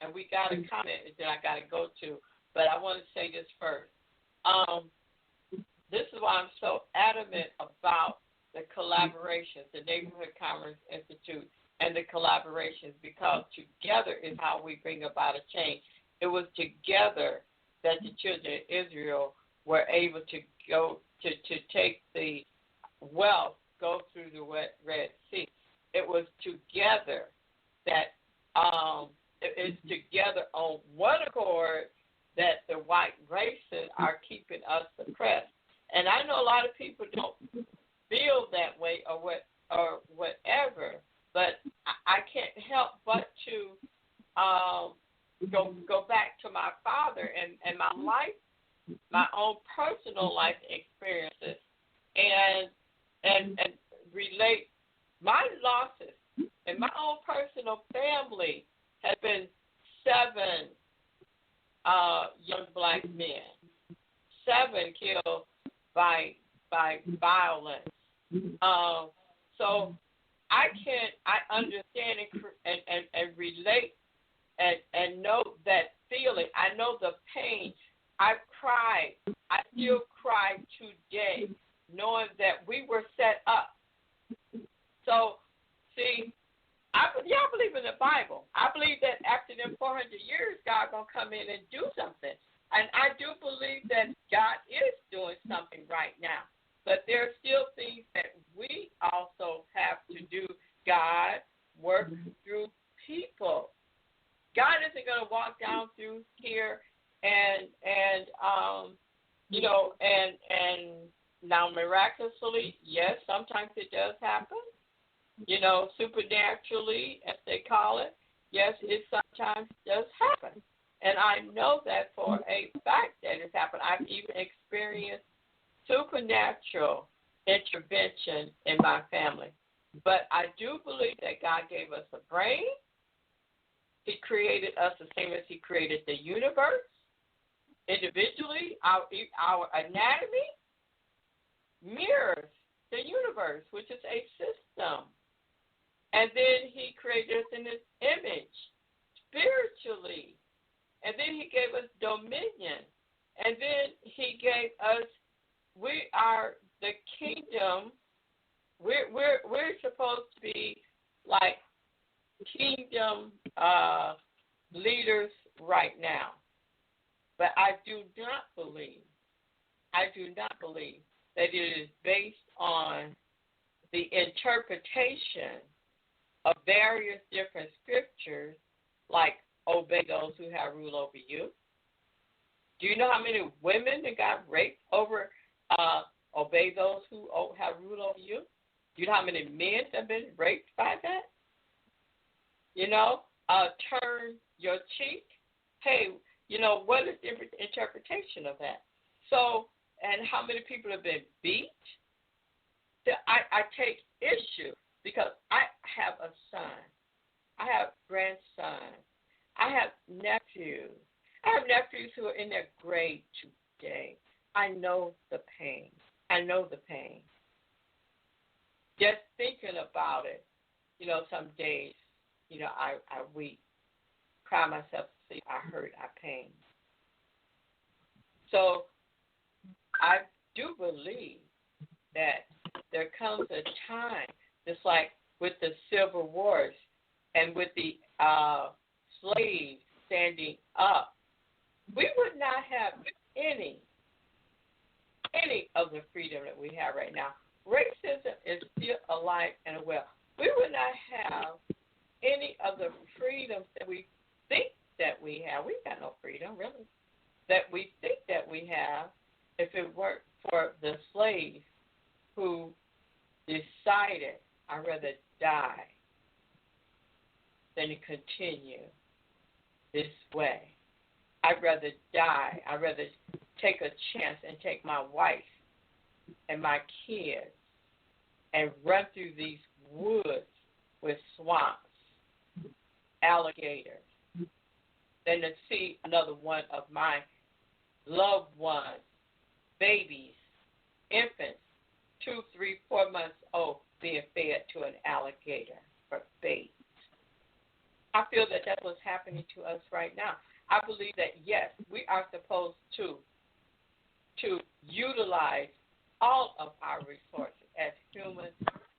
and we got a comment that I got to go to, but I want to say this first. This is why I'm so adamant about the collaborations, the Neighborhood Commerce Institute and the collaborations, because together is how we bring about a change. It was together that the children of Israel were able to go to take the wealth go through the Red Sea. It was together that it's together on one accord that the white races are keeping us suppressed. And I know a lot of people don't feel that way or whatever, but I can't help but to go back to my father and my life, my own personal life experiences, and relate my losses in my own personal family have been 7 young black men, 7 killed by violence. So I understand and relate and know that feeling. I know the pain. I've cried. I still cry today, knowing that we were set up. So, see, I believe in the Bible. I believe that after them 400 years, God gonna come in and do something. And I do believe that God is doing something right now. But there are still things that we also have to do. God work through people. God isn't going to walk down through here and now miraculously, yes, sometimes it does happen. Supernaturally, as they call it, yes, it sometimes does happen. And I know that for a fact that it's happened. I've even experienced supernatural intervention in my family. But I do believe that God gave us a brain. He created us the same as He created the universe. Individually, our anatomy mirrors the universe, which is a system. And then He created us in His image, spiritually. And then He gave us dominion. And then He gave us, we are the kingdom. We're supposed to be like kingdom leaders right now. But I do not believe that it is based on the interpretation of various different scriptures, like obey those who have rule over you. Do you know how many women that got raped over obey those who have rule over you? Do you know how many men have been raped by that? Turn your cheek. Hey, what is the interpretation of that? So, and how many people have been beat? I take issue because I have a son. I have grandsons. I have nephews. I have nephews who are in their grade today. I know the pain. Just thinking about it, some days, I weep, cry myself to sleep. I hurt, I pain. So I do believe that there comes a time, just like with the Civil Wars and with the slaves standing up, we would not have any of the freedom that we have right now. Racism is still alive and well. We would not have any of the freedoms that we think that we have. We've got no freedom, really, that we think that we have if it weren't for the slaves who decided, I'd rather die than to continue this way. I'd rather die. I'd rather take a chance and take my wife and my kids and run through these woods with swamps, alligators, than to see another one of my loved ones, babies, infants, 2, 3, 4 months old, being fed to an alligator for bait. I feel that that's what's happening to us right now. I believe that, yes, we are supposed to utilize all of our resources as human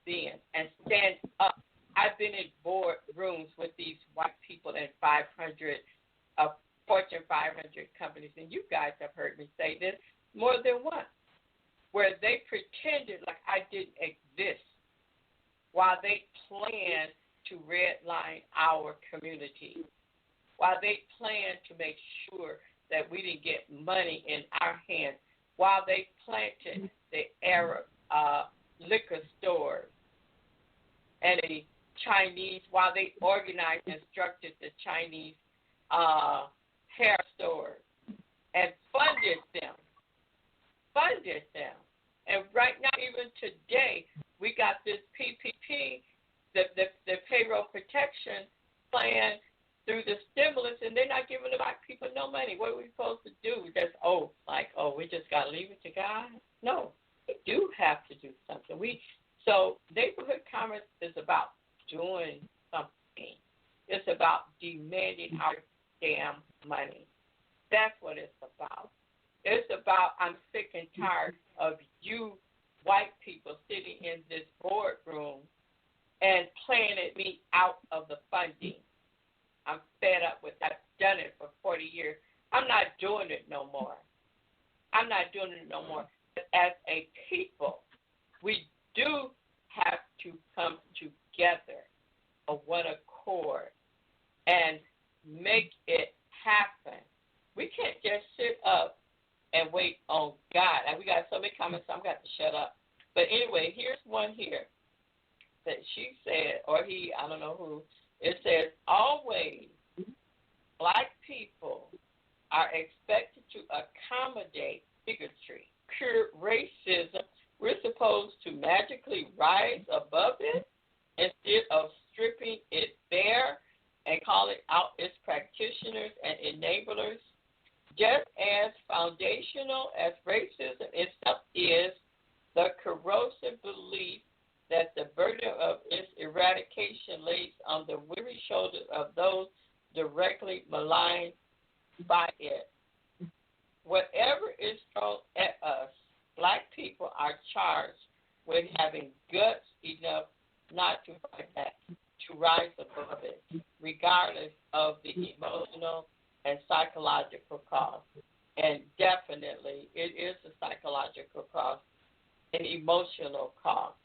beings and stand up. I've been in board rooms with these white people in 500 Fortune 500 companies, and you guys have heard me say this more than once, where they pretended like I didn't exist while they planned to make sure that we didn't get money in our hands, while they planted the Arab liquor stores and the Chinese, while they organized and structured the Chinese hair stores and funded them. And right now, even today, we got this PPP, the payroll protection plan through the stimulus, and they're not giving the black people no money. What are we supposed to do? Just, we just got to leave it to God? No, we do have to do something. So neighborhood commerce is about doing something. It's about demanding our damn money. That's what it's about. It's about, I'm sick and tired of you white people sitting in this boardroom and planning me out of the funding. I'm fed up with that. I've done it for 40 years. I'm not doing it no more. But as a people, we do have to come together of one accord and make it happen. We can't just sit up and wait on God. And we got so many comments, so I'm going to have to shut up. But anyway, here's one here that she said, or he, I don't know who. It says, always black people are expected to accommodate bigotry, cure racism. We're supposed to magically rise above it instead of stripping it bare and calling out its practitioners and enablers. Just as foundational as racism itself is, the corrosive belief that the burden of its eradication lays on the weary shoulders of those directly maligned by it. Whatever is thrown at us, black people are charged with having guts enough not to fight back, to rise above it, regardless of the emotional and psychological cost. And definitely, it is a psychological cost, an emotional cost.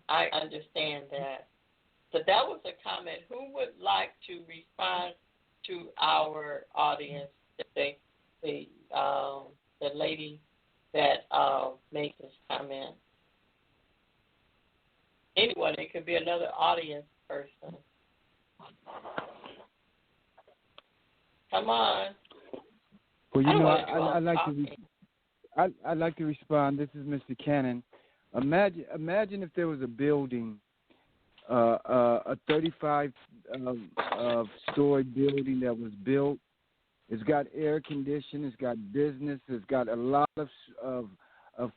I understand that. So that was a comment. Who would like to respond to our audience? The lady that made this comment. Anyone. It could be another audience person. Come on. Well, I'd like to respond. This is Mr. Cannon. Imagine if there was a building, a 35-story building that was built. It's got air conditioning. It's got business. It's got a lot of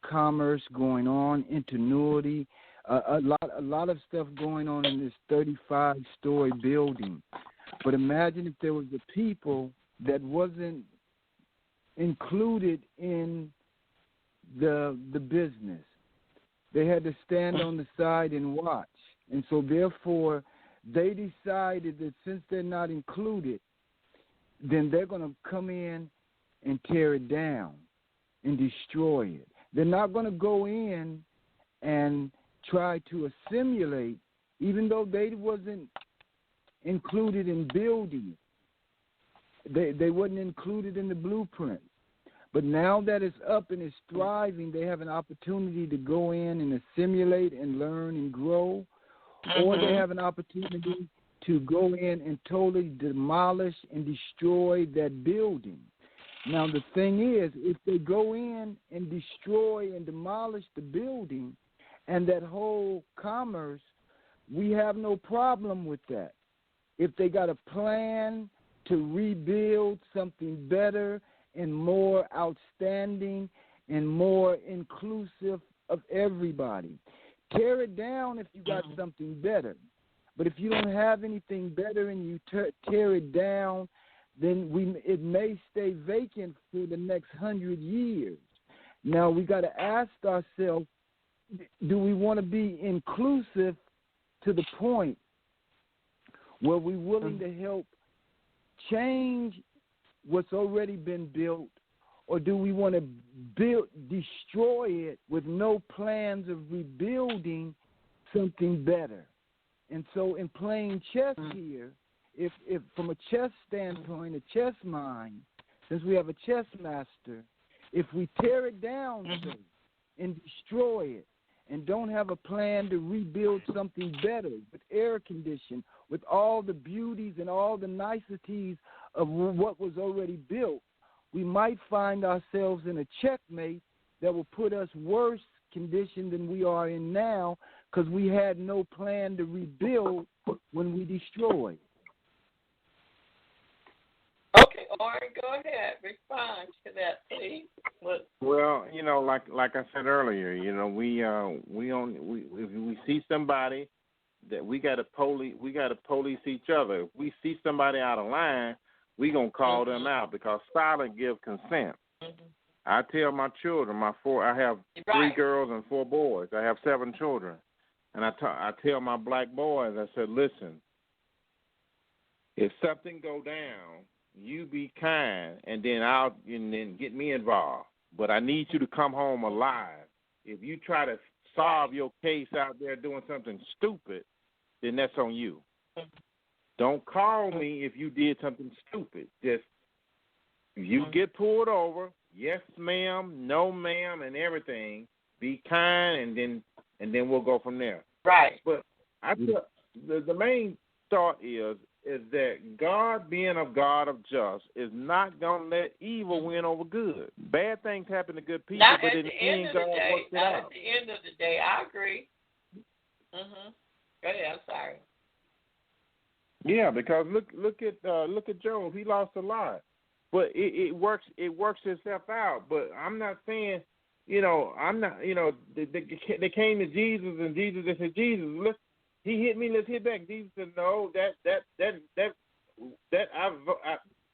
commerce going on, ingenuity, a lot of stuff going on in this 35-story building. But imagine if there was a people that wasn't included in the business. They had to stand on the side and watch. And so therefore, they decided that since they're not included, then they're going to come in and tear it down and destroy it. They're not going to go in and try to assimilate, even though they wasn't included in building. They wasn't included in the blueprint. But now that it's up and it's thriving, they have an opportunity to go in and assimilate and learn and grow, or they have an opportunity to go in and totally demolish and destroy that building. Now, the thing is, if they go in and destroy and demolish the building and that whole commerce, we have no problem with that. If they got a plan to rebuild something better and more outstanding and more inclusive of everybody. Tear it down if you got something better. But if you don't have anything better and you tear it down, then it may stay vacant for the next 100 years. Now, we got to ask ourselves, do we want to be inclusive to the point where we're willing to help change what's already been built, or do we want to destroy it with no plans of rebuilding something better? And so in playing chess here, if from a chess standpoint, a chess mind, since we have a chess master, if we tear it down say, and destroy it and don't have a plan to rebuild something better with air condition, with all the beauties and all the niceties of what was already built, we might find ourselves in a checkmate that will put us worse condition than we are in now because we had no plan to rebuild when we destroyed. Okay, Orrin, go ahead. Respond to that, please. Well, like I said earlier, we see somebody that we got to police each other. If we see somebody out of line, we gonna call them out because silence give consent. I tell my children, I have 3 girls and 4 boys. I have 7 children, and I tell my black boys, I said, listen, if something go down, you be kind, and then get me involved. But I need you to come home alive. If you try to solve your case out there doing something stupid, then that's on you. Don't call me if you did something stupid. Just you get pulled over, yes ma'am, no ma'am, and everything. Be kind, and then we'll go from there. Right. But I feel the main thought is that God, being a God of just, is not going to let evil win over good. Bad things happen to good people, Not but at in the the end end, of God the day. works it Not out. at the end of the day. I agree. Go ahead. I'm sorry. Yeah, because look at Job. He lost a lot, but it works itself out. But I'm not saying, they came to Jesus and Jesus said, Jesus, he hit me, let's hit back. Jesus said, no,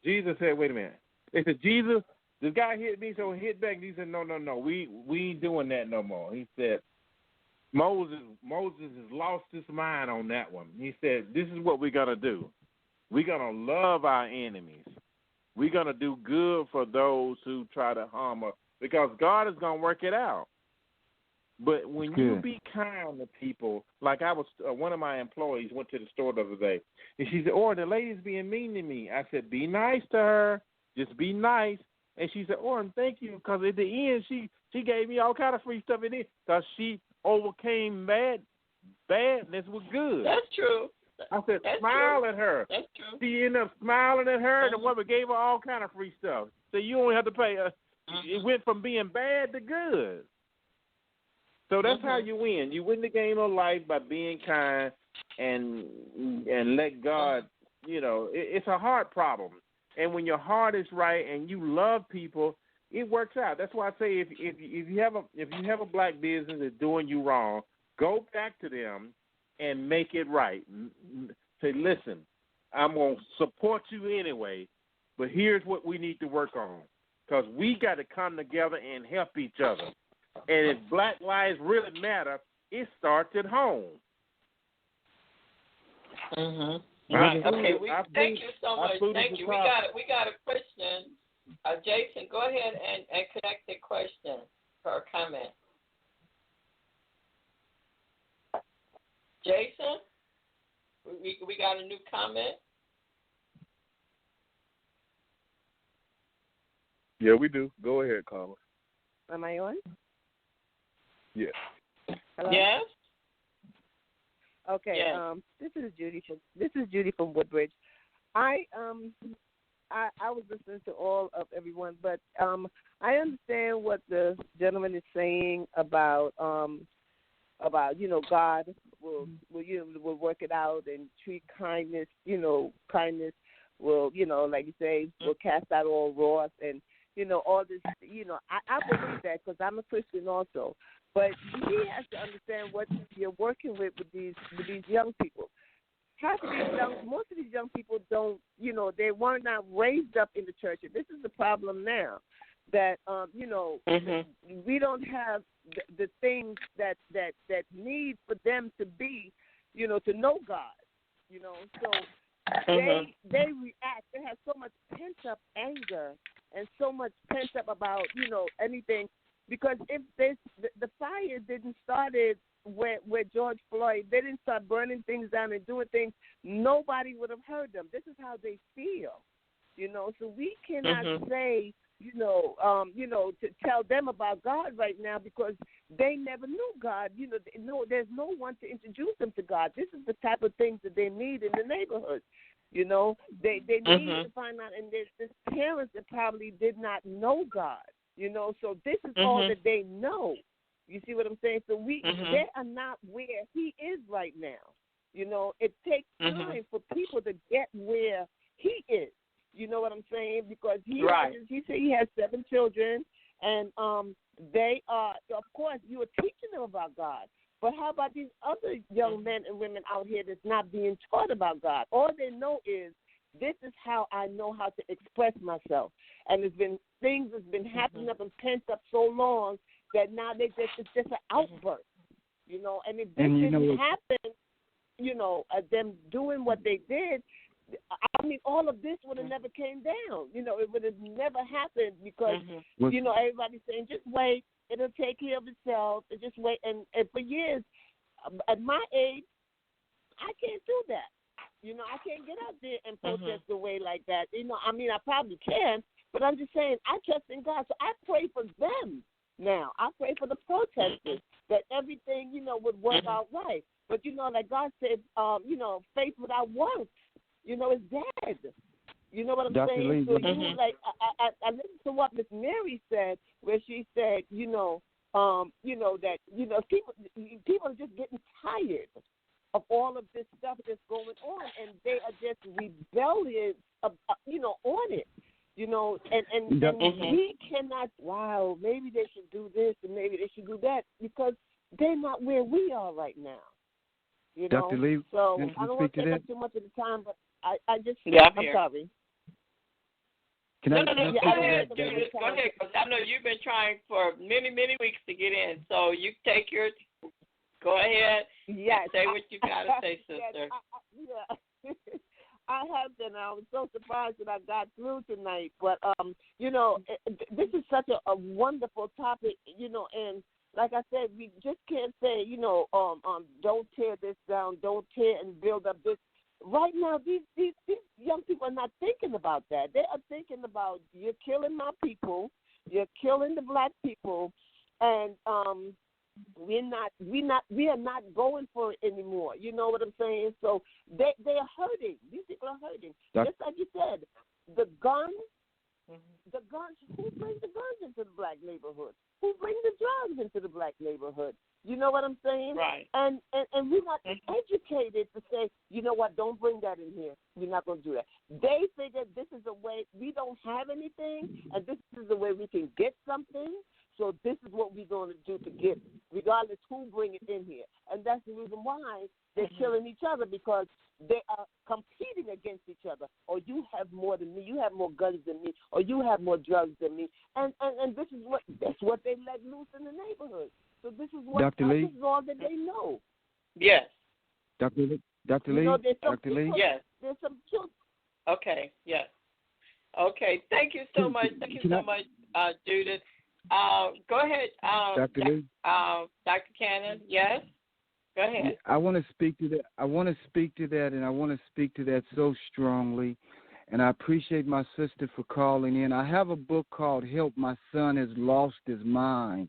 Jesus said, wait a minute. They said, Jesus, this guy hit me, so hit back. Jesus said, no, we ain't doing that no more. He said, Moses has lost his mind on that one. He said, this is what we're going to do. We're going to love our enemies. We're going to do good for those who try to harm us because God is going to work it out. But when you be kind to people, like I was, one of my employees went to the store the other day, and she said, the lady's being mean to me. I said, be nice to her. Just be nice. And she said, Orrin, thank you, because at the end, she gave me all kind of free stuff in it because she overcame badness with good. That's true. I said, smile at her. That's true. She ended up smiling at her, and the woman gave her all kind of free stuff. So you only have to pay. It went from being bad to good. So that's how you win. You win the game of life by being kind and let God. It's a heart problem, and when your heart is right and you love people, it works out. That's why I say if you have a black business that's doing you wrong, go back to them and make it right. Say, listen, I'm gonna support you anyway, but here's what we need to work on, because we got to come together and help each other. And if black lives really matter, it starts at home. Right. Okay. Thank you so much. Thank you. We got a question. Jason, go ahead and connect the question or a comment. Jason, we got a new comment. Yeah, we do. Go ahead, caller. Am I on? Yes. Hello? Yes. Okay. Yes. This is Judy from Woodbridge. I was listening to all of everyone, but I understand what the gentleman is saying about God will work it out and treat kindness kindness will like you say will cast out all wrath and all this I believe that because I'm a Christian also, but he has to understand what you're working with these young people. Most of these young people don't, they were not raised up in the church. And this is the problem now, that we don't have the things that need for them to be, to know God, So they react. They have so much pent up anger and so much pent up about anything. Because if the fire didn't started where George Floyd, they didn't start burning things down and doing things, nobody would have heard them. This is how they feel, So we cannot say, to tell them about God right now because they never knew God. There's no one to introduce them to God. This is the type of things that they need in the neighborhood. They need to find out, and there's parents that probably did not know God. So this is all that they know. You see what I'm saying? So they are not where he is right now. It takes time for people to get where he is. You know what I'm saying? Because he said he has 7 children, and they are, of course, you are teaching them about God. But how about these other young men and women out here that's not being taught about God? All they know is, this is how I know how to express myself. And things that's been happening up and pent up so long that now it's just an outburst, And if this didn't happen, them doing what they did, I mean, all of this would have never came down. It would have never happened because, everybody's saying, just wait, it'll take care of itself, and just wait. And for years, at my age, I can't do that. I can't get out there and protest away like that. I mean, I probably can, but I'm just saying, I trust in God. So I pray for them now. I pray for the protesters that everything, would work out right. But, like God said, faith without works, is dead. You know what I'm Dr. saying? Lee, So I listened to what Miss Mary said, where she said, that people are just getting tired of all of this stuff that's going on, and they are just rebellious, on it. And we cannot. Wow, maybe they should do this and maybe they should do that because they're not where we are right now. Dr. Lee, so can I don't want to take up too much of the time, but I just I'm sorry. Go ahead, because I know you've been trying for many, many weeks to get in. So you take your. Go ahead. Yes. Say what you got to say, sister. Yes, I have been. I was so surprised that I got through tonight. But, this is such a wonderful topic, and like I said, we just can't say, don't tear this down, don't tear and build up this. Right now, these young people are not thinking about that. They are thinking about, you're killing my people, you're killing the black people, and we are not going for it anymore. You know what I'm saying? So they are hurting. These people are hurting. Just like you said, the guns. Who brings the guns into the black neighborhood? Who brings the drugs into the black neighborhood? You know what I'm saying? Right. And we're not educated to say, you know what, don't bring that in here. We're not going to do that. They figure this is a way, we don't have anything, and this is the way we can get something. So this is what we're going to do to get it, regardless who bring it in here. And that's the reason why they're killing each other, because they are competing against each other. Or you have more than me, you have more guns than me, or you have more drugs than me. And this is what they let loose in the neighborhood. So this is what Dr. Lee? This is all that they know. Yes. Dr. Lee? Dr. Lee? Dr. Lee? Yes. There's some children. Okay, yes. Okay, thank you so much. Thank you so much, Judith. Go ahead, Dr. Lee. Dr. Cannon. Yes, go ahead. I want to speak to that. I want to speak to that so strongly, and I appreciate my sister for calling in. I have a book called "Help My Son Has Lost His Mind."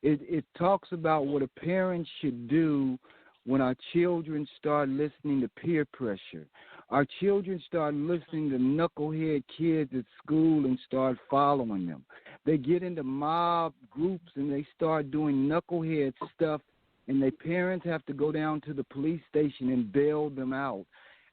It talks about what a parent should do when our children start listening to peer pressure. Our children start listening to knucklehead kids at school and start following them. They get into mob groups and they start doing knucklehead stuff, and their parents have to go down to the police station and bail them out.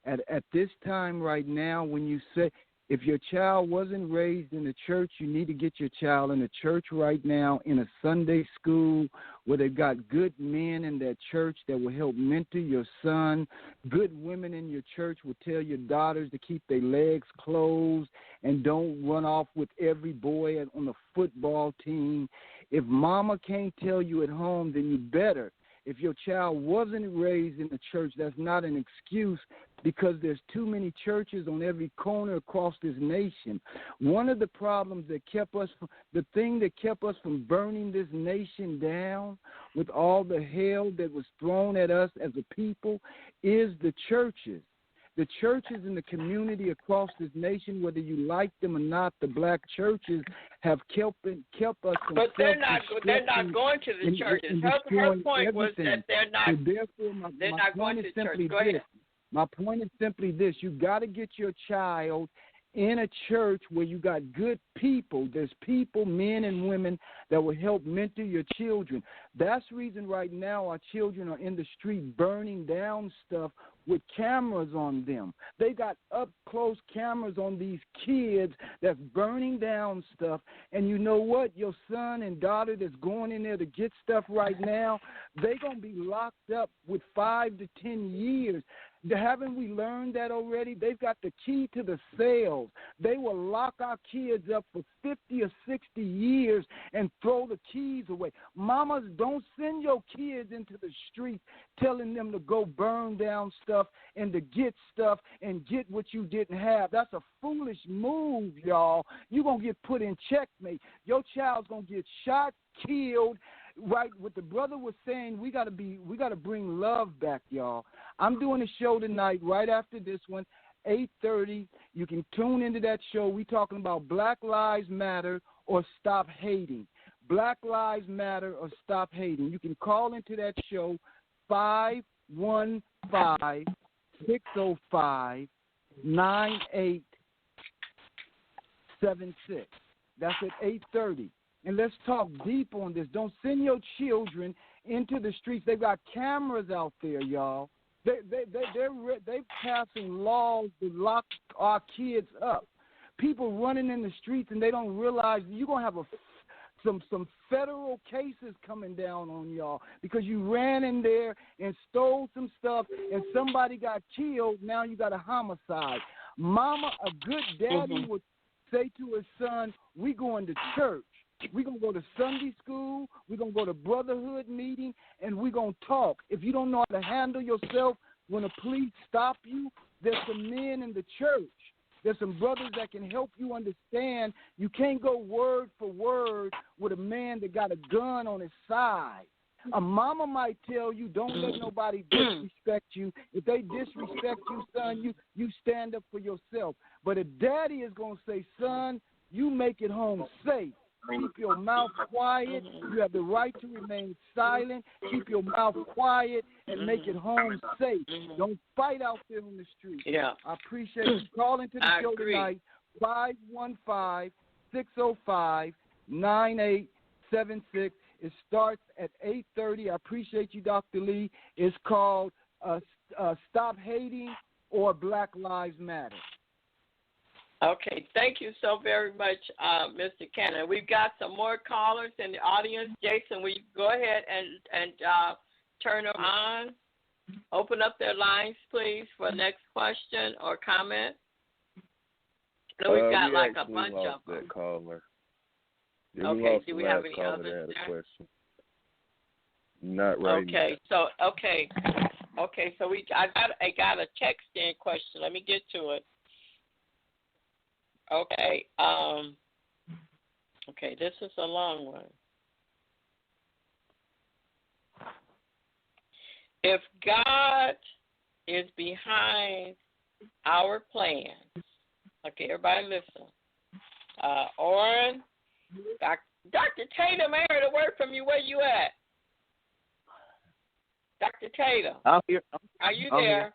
At this time right now, when you say, if your child wasn't raised in the church, you need to get your child in a church right now, in a Sunday school where they've got good men in that church that will help mentor your son. Good women in your church will tell your daughters to keep their legs closed and don't run off with every boy on the football team. If mama can't tell you at home, then you better. If your child wasn't raised in the church, that's not an excuse, because there's too many churches on every corner across this nation. One of the problems that kept us, the thing that kept us from burning this nation down with all the hell that was thrown at us as a people, is the churches. The churches in the community across this nation, whether you like them or not, the black churches have kept us from. But they're not going to the churches. Her point was that they're not. So therefore, they're not going to church. Go ahead. My point is simply this: you got to get your child in a church where you got good people. There's people, men and women, that will help mentor your children. That's the reason right now our children are in the street burning down stuff with cameras on them. They got up-close cameras on these kids that's burning down stuff. And you know what? Your son and daughter that's going in there to get stuff right now, they're going to be locked up with 5 to 10 years. Haven't we learned that already? They've got the key to the cells. They will lock our kids up for 50 or 60 years and throw the keys away. Mamas, don't send your kids into the street telling them to go burn down stuff and to get stuff and get what you didn't have. That's a foolish move, y'all. You're going to get put in checkmate. Your child's going to get shot, killed. Right, what the brother was saying, we got to bring love back, y'all. I'm doing a show tonight right after this one, 8:30. You can tune into that show. We talking about Black Lives Matter or Stop Hating. Black Lives Matter or Stop Hating. You can call into that show 515-605-9876. That's at 8:30. And let's talk deep on this. Don't send your children into the streets. They've got cameras out there, y'all. They're passing laws to lock our kids up. People running in the streets and they don't realize you're gonna have some federal cases coming down on y'all because you ran in there and stole some stuff and somebody got killed. Now you got a homicide. Mama, a good daddy would say to his son, "We going to church. We're going to go to Sunday school, we're going to go to brotherhood meeting, and we're going to talk. If you don't know how to handle yourself when the police stop you, there's some men in the church. There's some brothers that can help you understand you can't go word for word with a man that got a gun on his side. A mama might tell you, don't let nobody disrespect you. If they disrespect you, son, you stand up for yourself. But a daddy is going to say, son, you make it home safe. Keep your mouth quiet. You have the right to remain silent. Keep your mouth quiet and make it home safe. Don't fight out there on the street." Yeah. I appreciate you calling to the show tonight. 515-605-9876. It starts at 8:30. I appreciate you, Dr. Lee. It's called Stop Hating or Black Lives Matter. Okay, thank you so very much, Mr. Cannon. We've got some more callers in the audience. Jason, will you go ahead and turn them on? Open up their lines, please, for the next question or comment. I know we've got like a bunch of them. That caller. Yeah, okay, do we have any others? Not right now. Okay, so I got a text in question. Let me get to it. Okay. Okay, this is a long one. If God is behind our plans, okay, everybody listen. Orrin, Dr. Tatum, I heard a word from you. Where you at? Dr. Tatum. I'm here. Are you there?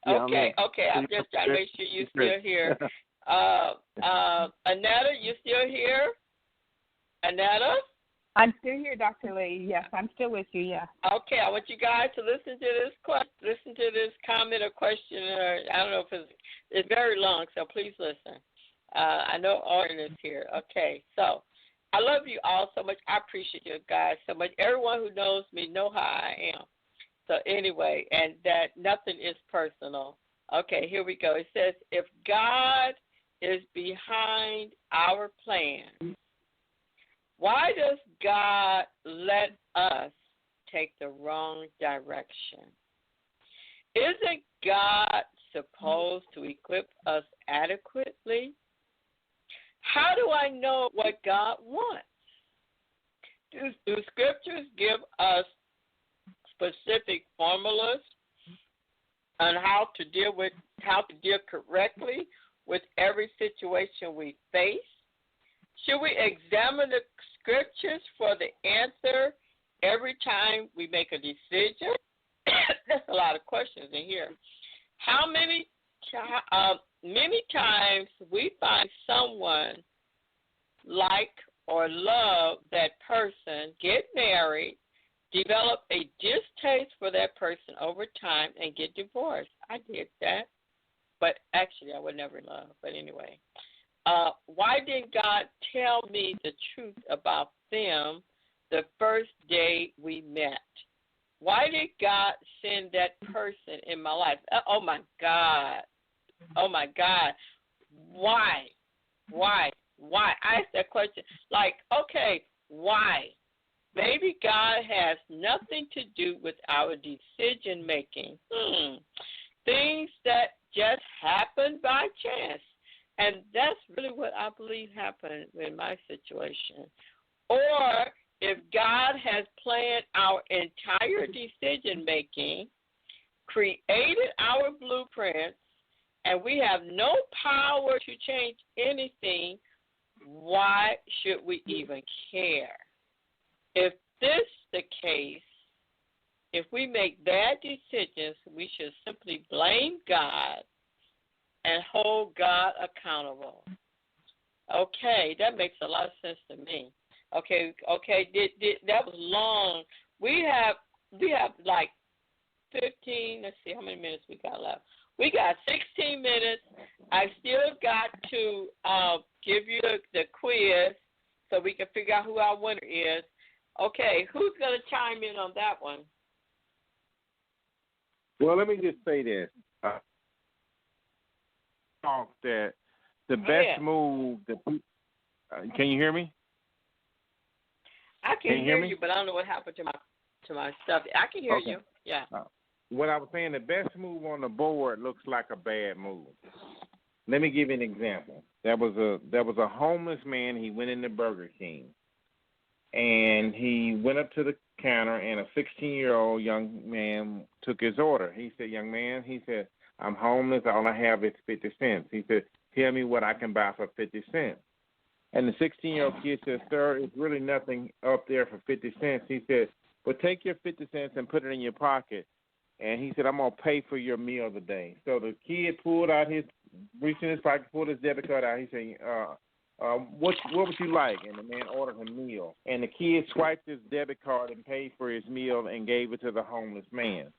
Yeah, okay. I'm just trying to make sure you're still here. Annetta, you still here? Annetta? I'm still here, Dr. Lee. Yes, I'm still with you, yeah. Okay, I want you guys to listen to this comment or question, or I don't know if it's very long, so please listen. I know Orrin is here. Okay, so I love you all so much. I appreciate you guys so much. Everyone who knows me know how I am. So anyway, and that nothing is personal. Okay, here we go. It says, if God is behind our plans, why does God let us take the wrong direction. Isn't God supposed to equip us adequately? How do I know what God wants? Do scriptures give us specific formulas on how to deal correctly with every situation we face? Should we examine the scriptures for the answer every time we make a decision? That's a lot of questions in here. How many times we find someone like or love that person, get married, develop a distaste for that person over time, and get divorced? I did that, but actually I would never love. But anyway, why didn't God tell me the truth about them the first day we met? Why did God send that person in my life? Oh, my God. Oh, my God. Why? I asked that question. Like, okay, why? Maybe God has nothing to do with our decision-making. Things that just happen by chance. And that's really what I believe happened in my situation. Or if God has planned our entire decision-making, created our blueprints, and we have no power to change anything, why should we even care? If this is the case, if we make bad decisions, we should simply blame God and hold God accountable. Okay, that makes a lot of sense to me. Okay. That was long. We have like 15. Let's see how many minutes we got left. We got 16 minutes. I still got to give you the quiz so we can figure out who our winner is. Okay, who's going to chime in on that one? Well, let me just say this. That the best move. Can you hear me? I can hear you, but I don't know what happened to my stuff. I can hear you. Yeah. What I was saying, the best move on the board looks like a bad move. Let me give you an example. There was a homeless man. He went into Burger King, and he went up to the counter, and a 16-year-old young man took his order. He said, "Young man," he said, "I'm homeless. All I have is 50 cents." He said, "Tell me what I can buy for 50 cents." And the 16-year-old kid said, "Sir, it's really nothing up there for 50 cents. He said, "Well, take your 50 cents and put it in your pocket." And he said, "I'm going to pay for your meal today." So the kid reached in his pocket, pulled his debit card out. He said, what would you like? And the man ordered a meal. And the kid swiped his debit card and paid for his meal and gave it to the homeless man.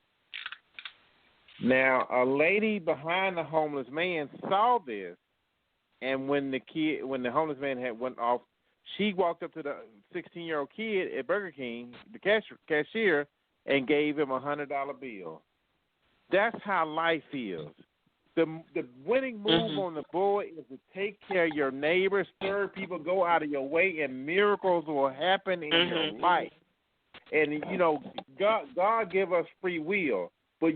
Now, a lady behind the homeless man saw this, and when the homeless man had went off, she walked up to the 16-year-old kid at Burger King, the cashier, and gave him a $100 bill. That's how life is. The winning move on the board is to take care of your neighbors, serve people, go out of your way, and miracles will happen in your life. And God give us free will, but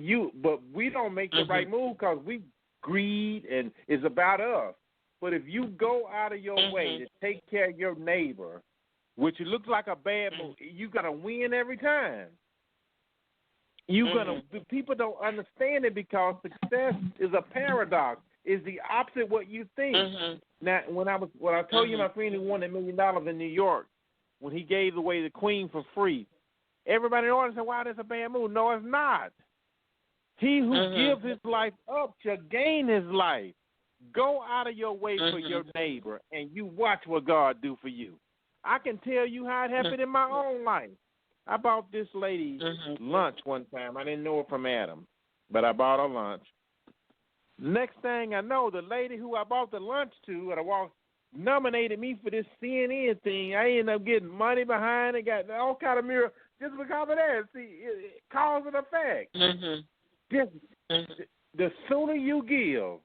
we don't make the right move because we greed and it's about us. But if you go out of your way to take care of your neighbor, which looks like a bad move, you're gonna win every time. People don't understand it because success is a paradox. It's the opposite of what you think. Now, when I told you my friend who won $1 million in New York, when he gave away the Queen for free, everybody in the audience said, "Wow, that's a bad move." No, it's not. He who gives his life up shall gain his life. Go out of your way for your neighbor, and you watch what God do for you. I can tell you how it happened in my own life. I bought this lady lunch one time. I didn't know her from Adam, but I bought her lunch. Next thing I know, the lady who I bought the lunch to, nominated me for this CNN thing. I ended up getting money behind it, got all kind of mirror just because of that. See, cause and effect. The sooner you give,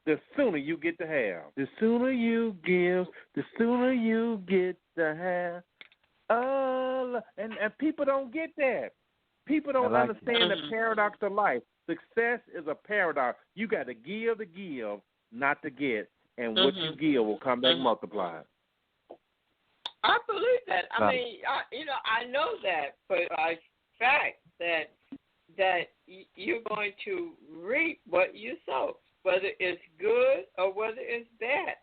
the sooner you get to have. The sooner you give, the sooner you get to have a and people don't get that. People don't understand the paradox of life. Success is a paradox. You got to give, not to get, and what you give will come back multiplied. I believe that. I mean, I know that for a fact that you're going to reap what you sow, whether it's good or whether it's bad.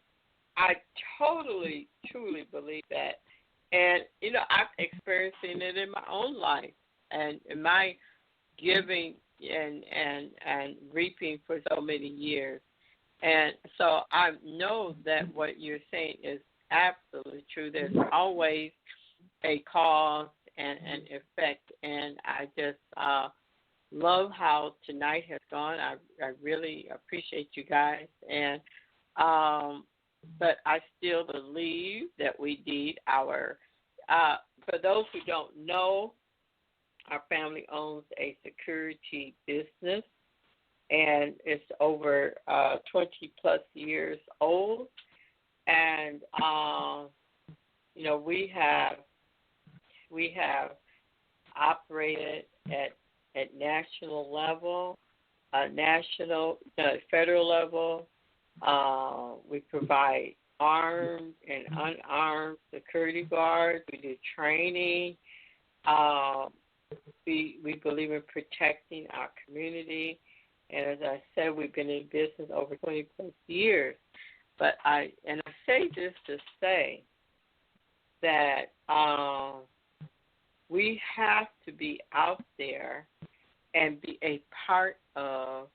I totally, truly believe that. And, I'm experiencing it in my own life and in my giving and reaping for so many years. And so I know that what you're saying is absolutely true. There's always a cause and an effect. And I just love how tonight has gone. I really appreciate you guys. And but I still believe that we need our, for those who don't know, our family owns a security business, and it's over 20-plus years old. And, we have operated at national level, federal level. We provide armed and unarmed security guards. We do training. We believe in protecting our community. And as I said, we've been in business over 20-plus years. But I say this to say that we have to be out there and be a part of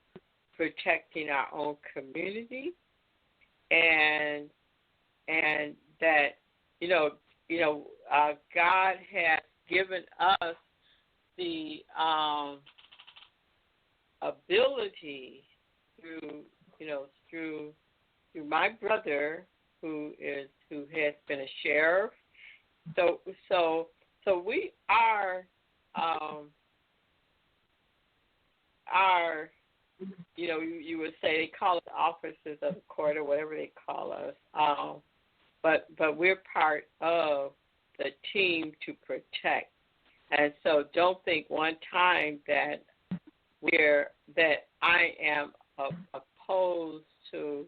protecting our own community, and that God has given us the ability through my brother who has been a sheriff. So we are you would say they call us officers of the court or whatever they call us. But we're part of the team to protect. And so don't think one time that I am opposed to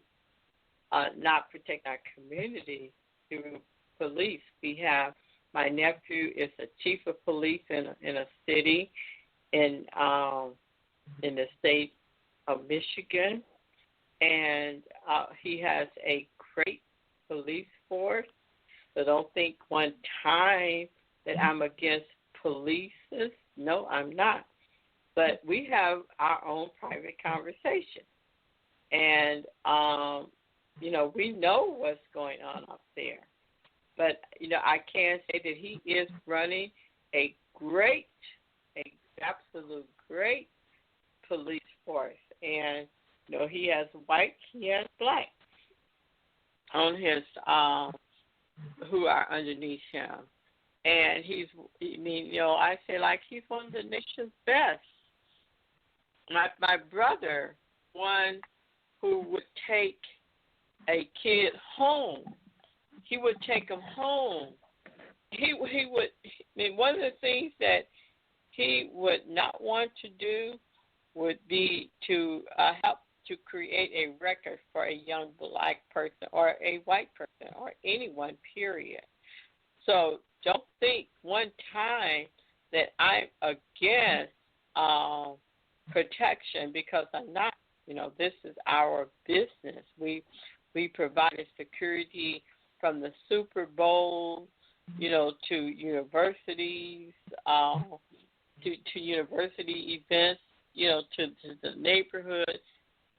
not protect our community through police. We have my nephew is a chief of police in a city in the state of Michigan, and he has a great police force. So don't think one time that I'm against police. No, I'm not. But we have our own private conversation. And, we know what's going on up there. But, I can say that he is running a absolute great police force. And, he has white, he has black on his, who are underneath him. And I say like he's one of the nation's best. My brother, one who would take a kid home, he would take him home. He would. One of the things that he would not want to do would be to help to create a record for a young black person or a white person or anyone, period. So don't think one time that I'm against protection, because I'm not. This is our business. We provide security from the Super Bowl, to universities, to university events, to the neighborhood.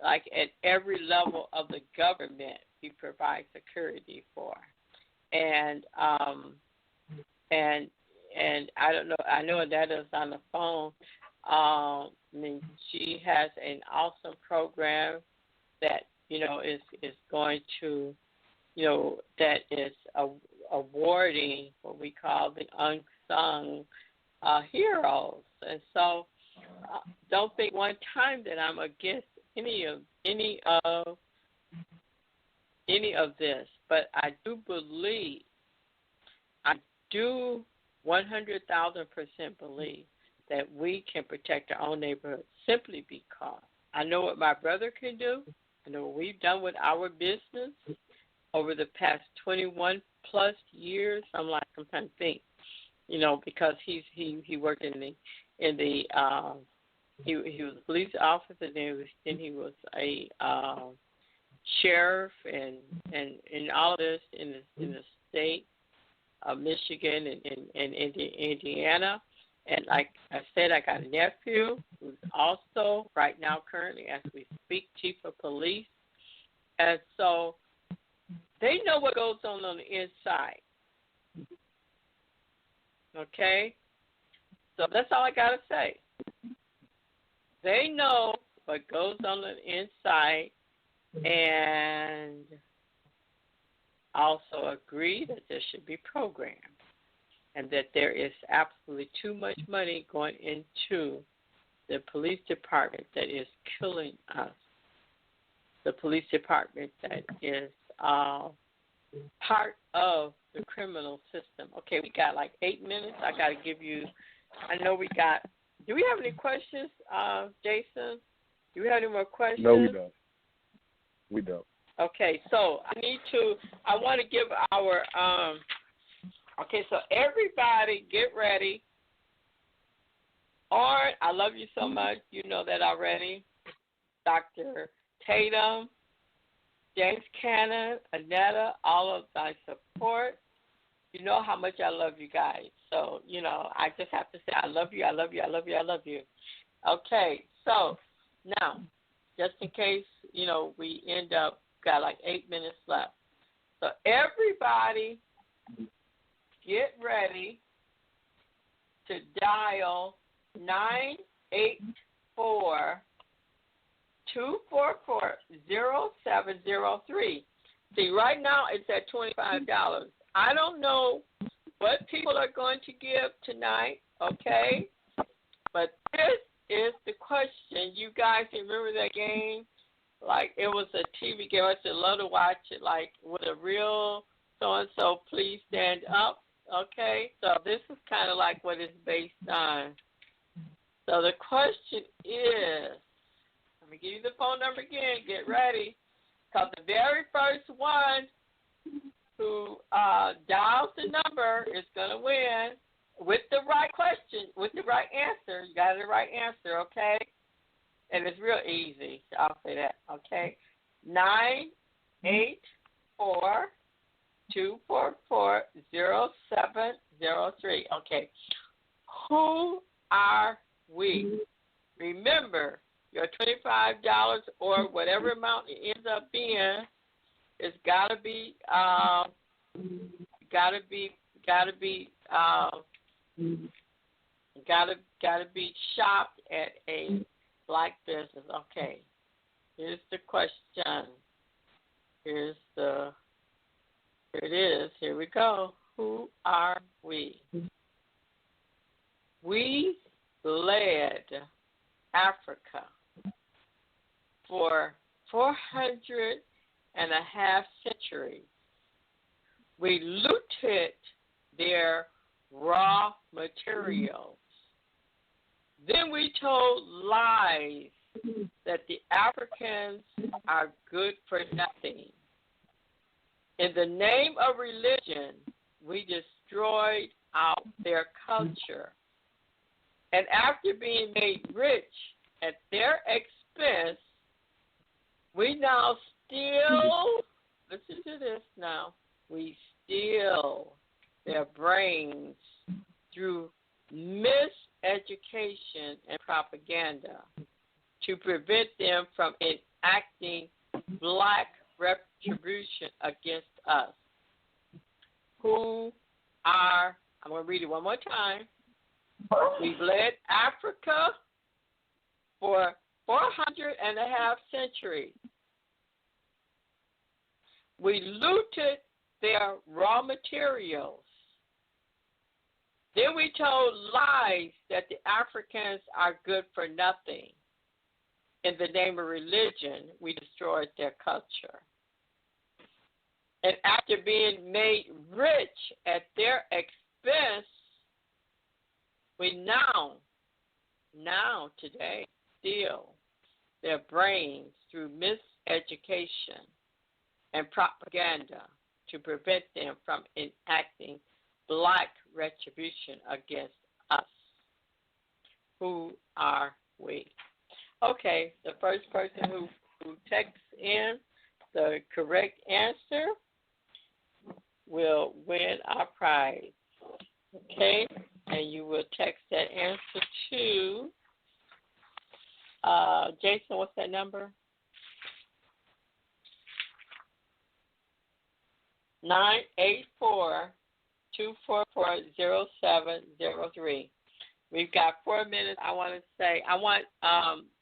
Like at every level of the government, we provide security for. And I don't know. I know Anetta's on the phone. She has an awesome program that is going to, that is awarding what we call the unsung heroes. And so, don't think one time that I'm against any of this, but I do 100,000% believe that we can protect our own neighborhood simply because I know what my brother can do. I know what we've done with our business over the past 21 plus years. I'm trying to think, because he worked in the he was a police officer, then he was a sheriff, and all of this in the state of Michigan and Indiana. And like I said, I got a nephew who's also right now currently as we speak chief of police. And so they know what goes on the inside. Okay? So that's all I got to say. They know what goes on the inside and also agree that there should be programs and that there is absolutely too much money going into the police department that is killing us. The police department that is part of the criminal system. Okay, we got 8 minutes. I got to give you, I know we got, do we have any questions, Jason? Do we have any more questions? No, we don't. We don't. Okay, so I want to give our, okay, so everybody get ready. Orrin, I love you so much. You know that already. Dr. Tatum, James Cannon, Annetta, all of my support. You know how much I love you guys. So, I just have to say I love you, I love you, I love you, I love you. Okay, so now, just in case, we end up, got 8 minutes left. So everybody get ready to dial 984-244-0703. See, right now it's at $25. I don't know what people are going to give tonight, okay? But this is the question. You guys remember that game? It was a TV game. I used to love to watch it, with a real so-and-so, please stand up, okay? So this is kind of what it's based on. So the question is, let me give you the phone number again. Get ready. Because the very first one who dials the number is going to win with the right question, with the right answer. You got the right answer, okay? And it's real easy. I'll say that, okay? 984-244-0703. Okay. Who are we? Remember, your $25 or whatever amount it ends up being, it's gotta be shopped at a black business. Okay. Here's the question. Here it is. Here we go. Who are we? We led Africa for 4.5 centuries. We looted their raw materials. Then we told lies that the Africans are good for nothing. In the name of religion, we destroyed their culture. And after being made rich at their expense, we now steal, listen to this now, we steal their brains through miseducation and propaganda to prevent them from enacting black retribution against us. I'm going to read it one more time. We've led Africa for 4.5 centuries. We looted their raw materials. Then we told lies that the Africans are good for nothing. In the name of religion, we destroyed their culture. And after being made rich at their expense, We now today, steal their brains through miseducation and propaganda to prevent them from enacting black retribution against us. Who are we? Okay, the first person who texts in the correct answer will win our prize. Okay, and you will text that answer to Jason. What's that number? 984-244-0703. We've got 4 minutes. I want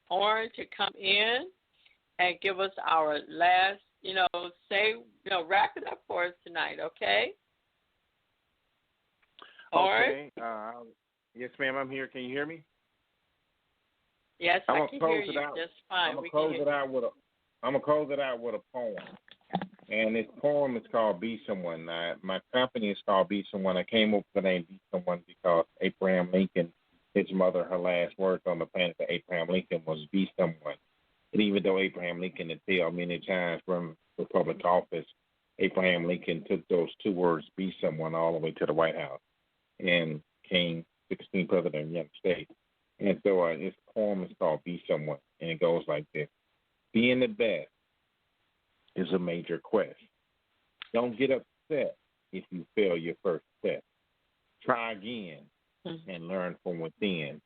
Orrin to come in and give us our last, wrap it up for us tonight, okay? Orrin? Okay. Yes, ma'am, I'm here. Can you hear me? Yes, I can hear you just fine. I'm going to close it out with a poem. And this poem is called Be Someone. My company is called Be Someone. I came up with the name Be Someone because Abraham Lincoln, his mother, her last words on the planet for Abraham Lincoln was be someone. And even though Abraham Lincoln had failed many times from the public office, Abraham Lincoln took those 2 words, be someone, all the way to the White House and became 16th president of the United States. And so this poem is called Be Someone, and it goes like this. Being the best is a major quest. Don't get upset if you fail your first test. Try again and learn from within.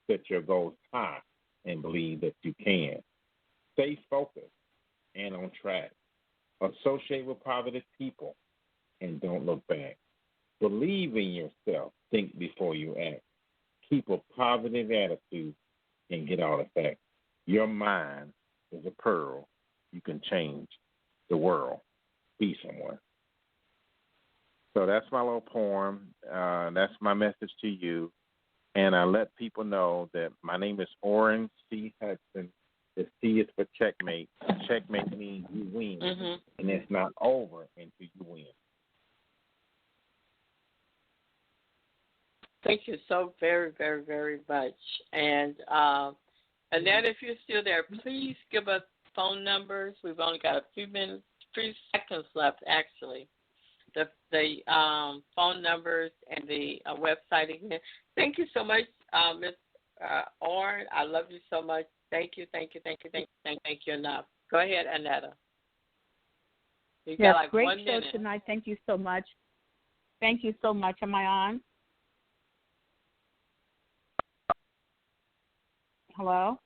Set your goals high and believe that you can. Stay focused and on track. Associate with positive people and don't look back. Believe in yourself. Think before you act. Keep a positive attitude and get all the facts. Your mind is a pearl. You can change the world. Be someone. So that's my little poem. That's my message to you. And I let people know that my name is Orrin C. Hudson. The C is for checkmate. Checkmate means you win. And it's not over until you win. Thank you so very, very, very much. And then if you're still there, please give us phone numbers. We've only got a few seconds left, actually. The phone numbers and the website again. Thank you so much, Ms. Orrin. I love you so much. Thank you enough. Go ahead, Annetta. You've got like great 1 show minute. tonight. Thank you so much. Thank you so much. Am I on? Hello?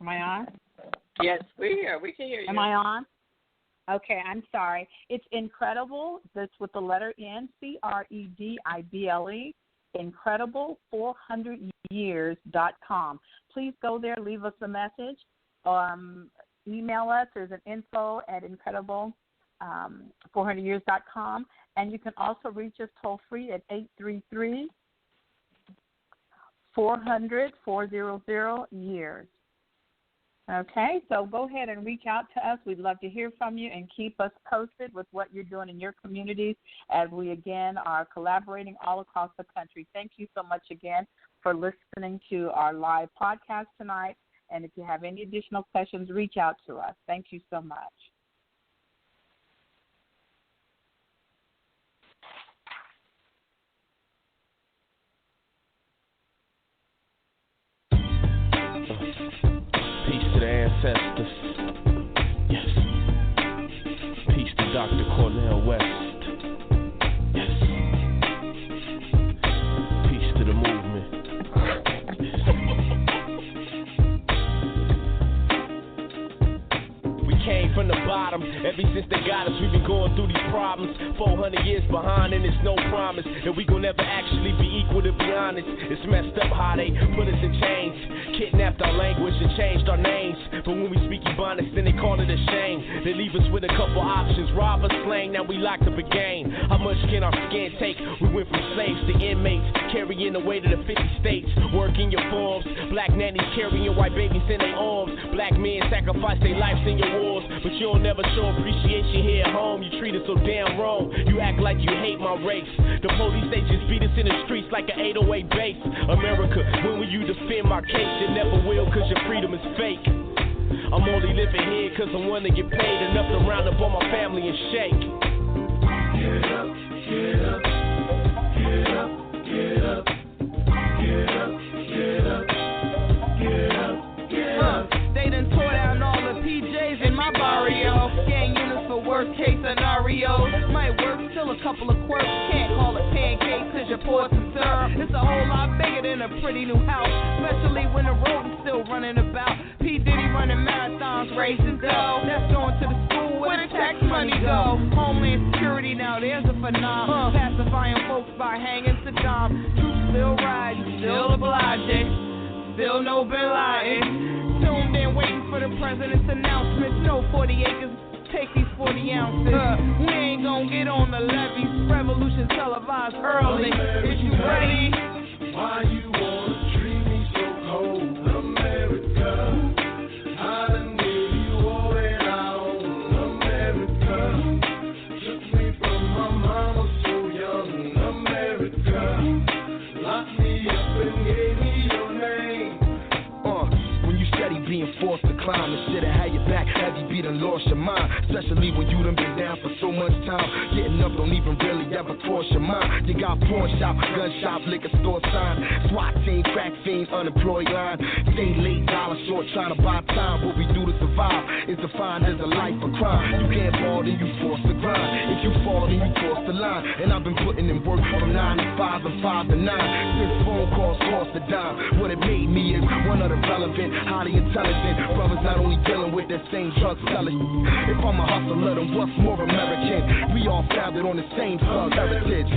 Am I on? Yes, we're here. We can hear you. Am I on? Okay, I'm sorry. It's Incredible. That's with the letter N, CREDIBLE, Incredible400years.com. Please go there, leave us a message, email us. There's an info at Incredible400years.com. And you can also reach us toll free at 833-400-400-years. Okay, so go ahead and reach out to us. We'd love to hear from you and keep us posted with what you're doing in your communities as we, again, are collaborating all across the country. Thank you so much again for listening to our live podcast tonight. And if you have any additional questions, reach out to us. Thank you so much. Peace to the ancestors. Yes. Peace to Dr. Cornel West. Yes. Peace to the movement. We came from the bottom. Ever since they got us, we've been going through these problems. 400 years behind and it's no promise. And we gon' never actually be equal, to be honest. It's messed up how they put us in chains. Kidnapped our language and changed our names. But when we speak Ebonics, then they call it a shame. They leave us with a couple options. Rob us, slang, now we locked up again. How much can our skin take? We went from slaves to inmates, carrying the weight of the 50 states. Working your farms, black nannies carrying white babies in their arms. Black men sacrifice their lives in your wars. But you don't never show appreciation here at home. You treat us so damn wrong. You act like you hate my race. The police, they just beat us in the streets like an 808 bass. America, when will you defend my case? You never will, cause your freedom is fake. I'm only living here cause I wanna get paid enough to round up on my family and shake. Get up, get up, get up, get up, get up, get up, get up, get up. They done tore down all the PJs in my barrio. Gang units for worst case scenarios. Might work till a couple of quirks. Can't call it pancakes cause you're poor some syrup. It's a whole lot bigger than a pretty new house. Especially when the rodent's still running about. P. Diddy running marathons, racing dough. That's going to the school where the tax money go. Homeland security now, there's a phenomenon. Pacifying folks by hanging Saddam. Troops still riding, still obliging. Still no Bin Laden. Tuned in, waiting for the president's announcements. No 40 acres, take these 40 ounces. We ain't gonna get on the levees. Revolution televised early. Is you ready? Why you wanna treat me so cold, America? I done gave you all that I own, America. Took me from my mama so young, America. Locked me up and gave me your name. Steady being forced to climb instead of have your back, have you be done lost your mind. Especially when you done been down for so much time. Getting up don't even really ever cross your mind. You got pawn shop, gun shop, liquor store sign, SWAT team, crack fiends, unemployed line. Stay late, dollar short, trying to buy time. What we do to survive is defined as a life of crime. You can't ball, then you forced to grind. If you fall, then you cross the line. And I've been putting in work from 9 to 5 and 5 to 9. Since phone calls cost a dime. What it made me is one of the relevant, highly intelligent brothers not only dealing with that same drug selling. If I'm a hustler, then what's more American? We all founded on the same thug heritage.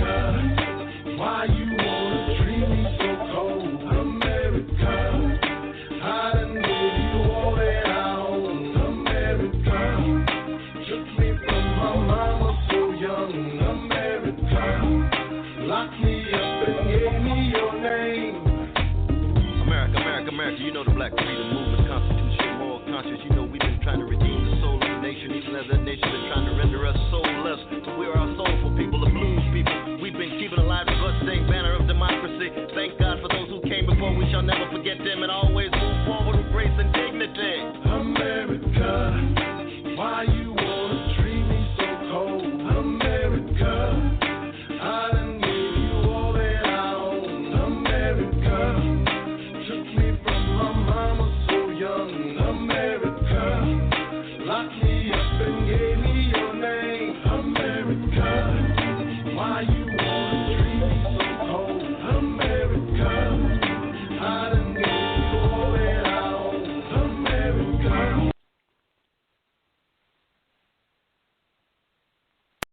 Why you wanna treat me so cold, America? I done gave you all that I own, America. Took me from my mama so young, America. Locked me up and gave me your name. America, America, America, you know the black freedom movement, constitution, moral conscience. You know we've been trying to redeem the soul of the nation, even as that nation been trying to render us soulless. So we are our soulful people of blues,